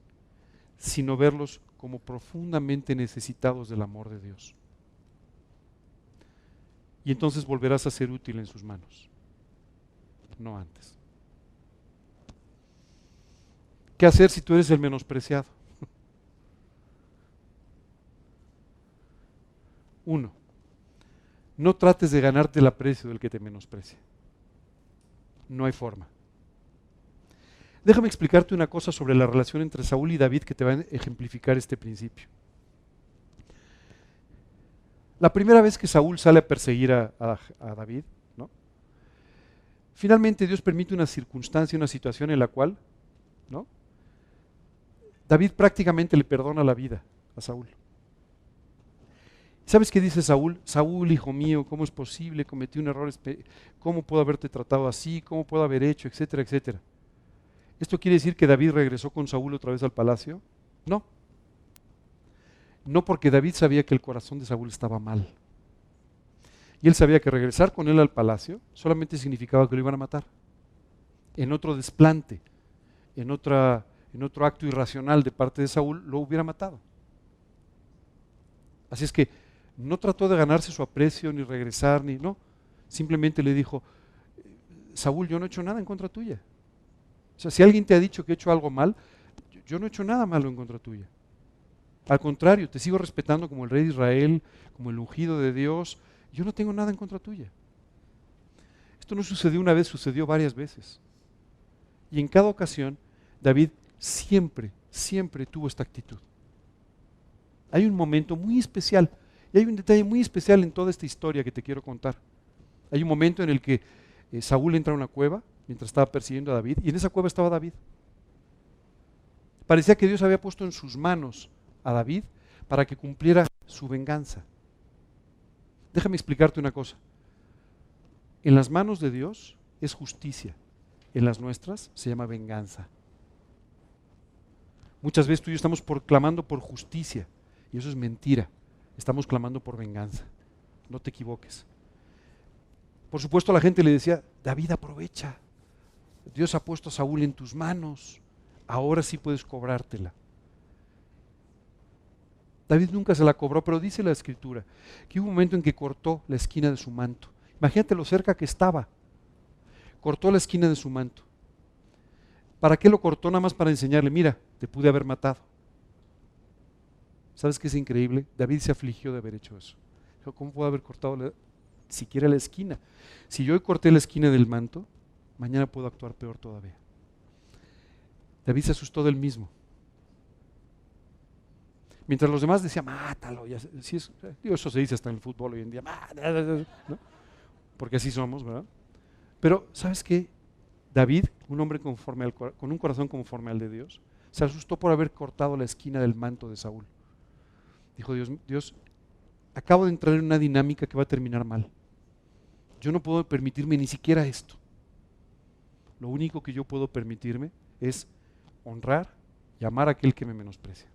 sino verlos como profundamente necesitados del amor de Dios. Y entonces volverás a ser útil en sus manos, no antes. ¿Qué hacer si tú eres el menospreciado? Uno, no trates de ganarte el aprecio del que te menosprecia. No hay forma. Déjame explicarte una cosa sobre la relación entre Saúl y David que te va a ejemplificar este principio. La primera vez que Saúl sale a perseguir a David, ¿no? Finalmente Dios permite una circunstancia, una situación en la cual, ¿no?, David prácticamente le perdona la vida a Saúl. ¿Sabes qué dice Saúl? Saúl, hijo mío, ¿cómo es posible? Cometí un error, ¿cómo puedo haberte tratado así? ¿Cómo puedo haber hecho? Etcétera, etcétera. ¿Esto quiere decir que David regresó con Saúl otra vez al palacio? No. No, porque David sabía que el corazón de Saúl estaba mal. Y él sabía que regresar con él al palacio solamente significaba que lo iban a matar. En otro desplante, en otro acto irracional de parte de Saúl, lo hubiera matado. Así es que no trató de ganarse su aprecio, ni regresar, no. Simplemente le dijo, Saúl, yo no he hecho nada en contra tuya. O sea, si alguien te ha dicho que he hecho algo mal, yo no he hecho nada malo en contra tuya. Al contrario, te sigo respetando como el rey de Israel, como el ungido de Dios. Yo no tengo nada en contra tuya. Esto no sucedió una vez, sucedió varias veces. Y en cada ocasión, David siempre tuvo esta actitud. Hay un momento muy especial, y hay un detalle muy especial en toda esta historia que te quiero contar. Hay un momento en el que Saúl entra a una cueva mientras estaba persiguiendo a David, y en esa cueva estaba David. Parecía que Dios había puesto en sus manos a David para que cumpliera su venganza. Déjame explicarte una cosa. En las manos de Dios es justicia, en las nuestras se llama venganza. Muchas veces tú y yo estamos clamando por justicia, y eso es mentira. Estamos clamando por venganza. No te equivoques. Por supuesto, la gente le decía, David, aprovecha. Dios ha puesto a Saúl en tus manos. Ahora sí puedes cobrártela. David nunca se la cobró, pero dice la Escritura que hubo un momento en que cortó la esquina de su manto. Imagínate lo cerca que estaba. Cortó la esquina de su manto. ¿Para qué lo cortó? Nada más para enseñarle, mira, te pude haber matado. ¿Sabes qué es increíble? David se afligió de haber hecho eso. Dijo, ¿cómo puedo haber cortado siquiera la esquina? Si yo hoy corté la esquina del manto, mañana puedo actuar peor todavía. David se asustó del mismo. Mientras los demás decían, mátalo. Ya, sí es, digo, eso se dice hasta en el fútbol hoy en día, ¿no? Porque así somos, ¿verdad? Pero, ¿sabes qué? David, un hombre con un corazón conforme al de Dios, se asustó por haber cortado la esquina del manto de Saúl. Dijo, Dios, acabo de entrar en una dinámica que va a terminar mal. Yo no puedo permitirme ni siquiera esto. Lo único que yo puedo permitirme es honrar y amar a aquel que me menosprecia.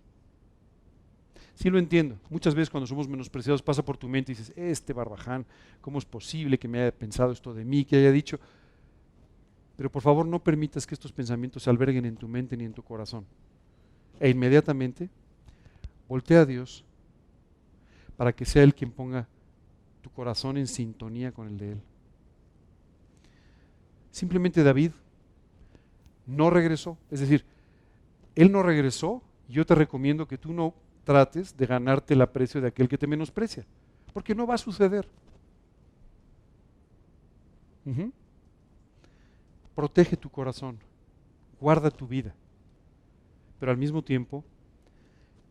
Sí lo entiendo. Muchas veces cuando somos menospreciados pasa por tu mente y dices, este barbaján, ¿cómo es posible que me haya pensado esto de mí, que haya dicho? Pero por favor no permitas que estos pensamientos se alberguen en tu mente ni en tu corazón. E inmediatamente voltea a Dios para que sea Él quien ponga tu corazón en sintonía con el de Él. Simplemente David no regresó. Es decir, él no regresó y yo te recomiendo que tú no trates de ganarte el aprecio de aquel que te menosprecia, porque no va a suceder. Protege tu corazón, guarda tu vida, pero al mismo tiempo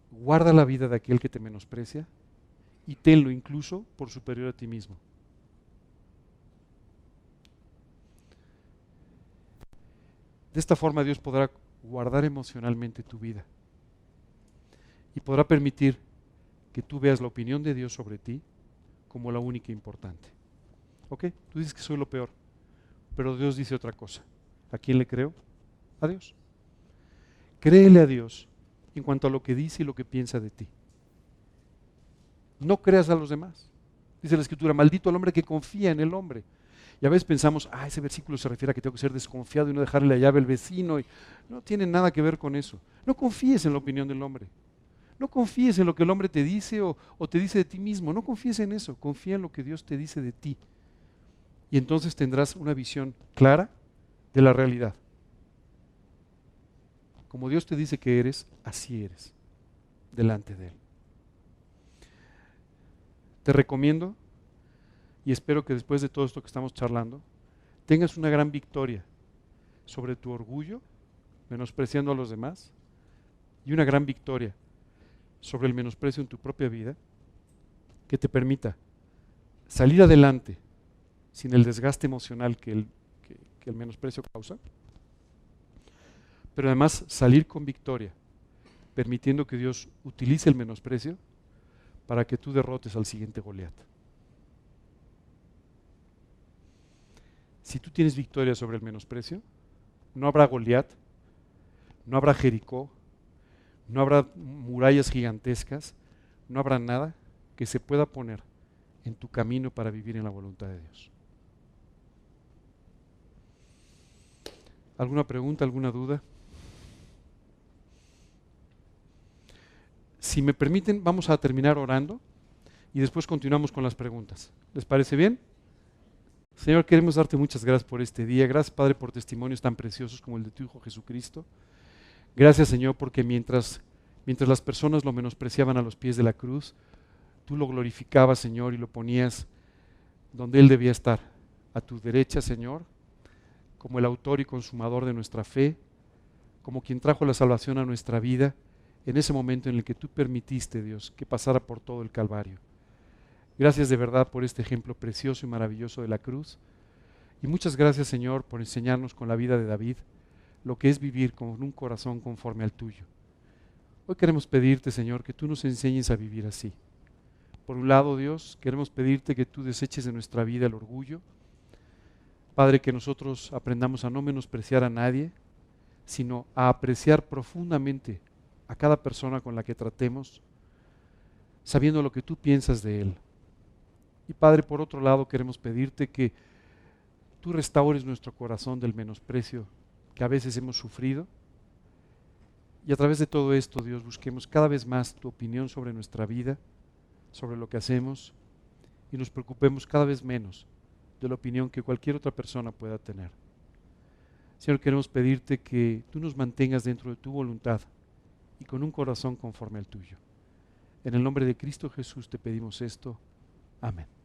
guarda la vida de aquel que te menosprecia y tenlo incluso por superior a ti mismo. De esta forma Dios podrá guardar emocionalmente tu vida y podrá permitir que tú veas la opinión de Dios sobre ti como la única importante. ¿Ok? Tú dices que soy lo peor, pero Dios dice otra cosa. ¿A quién le creo? A Dios. Créele a Dios en cuanto a lo que dice y lo que piensa de ti. No creas a los demás. Dice la Escritura, maldito el hombre que confía en el hombre. Y a veces pensamos, ese versículo se refiere a que tengo que ser desconfiado y no dejarle la llave al vecino. Y no tiene nada que ver con eso. No confíes en la opinión del hombre. No confíes en lo que el hombre te dice o te dice de ti mismo. No confíes en eso. Confía en lo que Dios te dice de ti. Y entonces tendrás una visión clara de la realidad. Como Dios te dice que eres, así eres, delante de Él. Te recomiendo y espero que después de todo esto que estamos charlando, tengas una gran victoria sobre tu orgullo menospreciando a los demás, y una gran victoria sobre el menosprecio en tu propia vida, que te permita salir adelante sin el desgaste emocional que el menosprecio causa, pero además salir con victoria, permitiendo que Dios utilice el menosprecio para que tú derrotes al siguiente Goliat. Si tú tienes victoria sobre el menosprecio, no habrá Goliat, no habrá Jericó, no habrá murallas gigantescas, no habrá nada que se pueda poner en tu camino para vivir en la voluntad de Dios. ¿Alguna pregunta, alguna duda? Si me permiten, vamos a terminar orando y después continuamos con las preguntas. ¿Les parece bien? Señor, queremos darte muchas gracias por este día. Gracias, Padre, por testimonios tan preciosos como el de tu Hijo Jesucristo. Gracias, Señor, porque mientras las personas lo menospreciaban a los pies de la cruz, tú lo glorificabas, Señor, y lo ponías donde Él debía estar, a tu derecha, Señor, como el autor y consumador de nuestra fe, como quien trajo la salvación a nuestra vida en ese momento en el que tú permitiste, Dios, que pasara por todo el Calvario. Gracias de verdad por este ejemplo precioso y maravilloso de la cruz. Y muchas gracias, Señor, por enseñarnos con la vida de David lo que es vivir con un corazón conforme al tuyo. Hoy queremos pedirte, Señor, que tú nos enseñes a vivir así. Por un lado, Dios, queremos pedirte que tú deseches de nuestra vida el orgullo. Padre, que nosotros aprendamos a no menospreciar a nadie, sino a apreciar profundamente a cada persona con la que tratemos, sabiendo lo que tú piensas de él. Y Padre, por otro lado, queremos pedirte que tú restaures nuestro corazón del menosprecio que a veces hemos sufrido. Y a través de todo esto, Dios, busquemos cada vez más tu opinión sobre nuestra vida, sobre lo que hacemos, y nos preocupemos cada vez menos de la opinión que cualquier otra persona pueda tener. Señor, queremos pedirte que tú nos mantengas dentro de tu voluntad y con un corazón conforme al tuyo. En el nombre de Cristo Jesús te pedimos esto. Amén.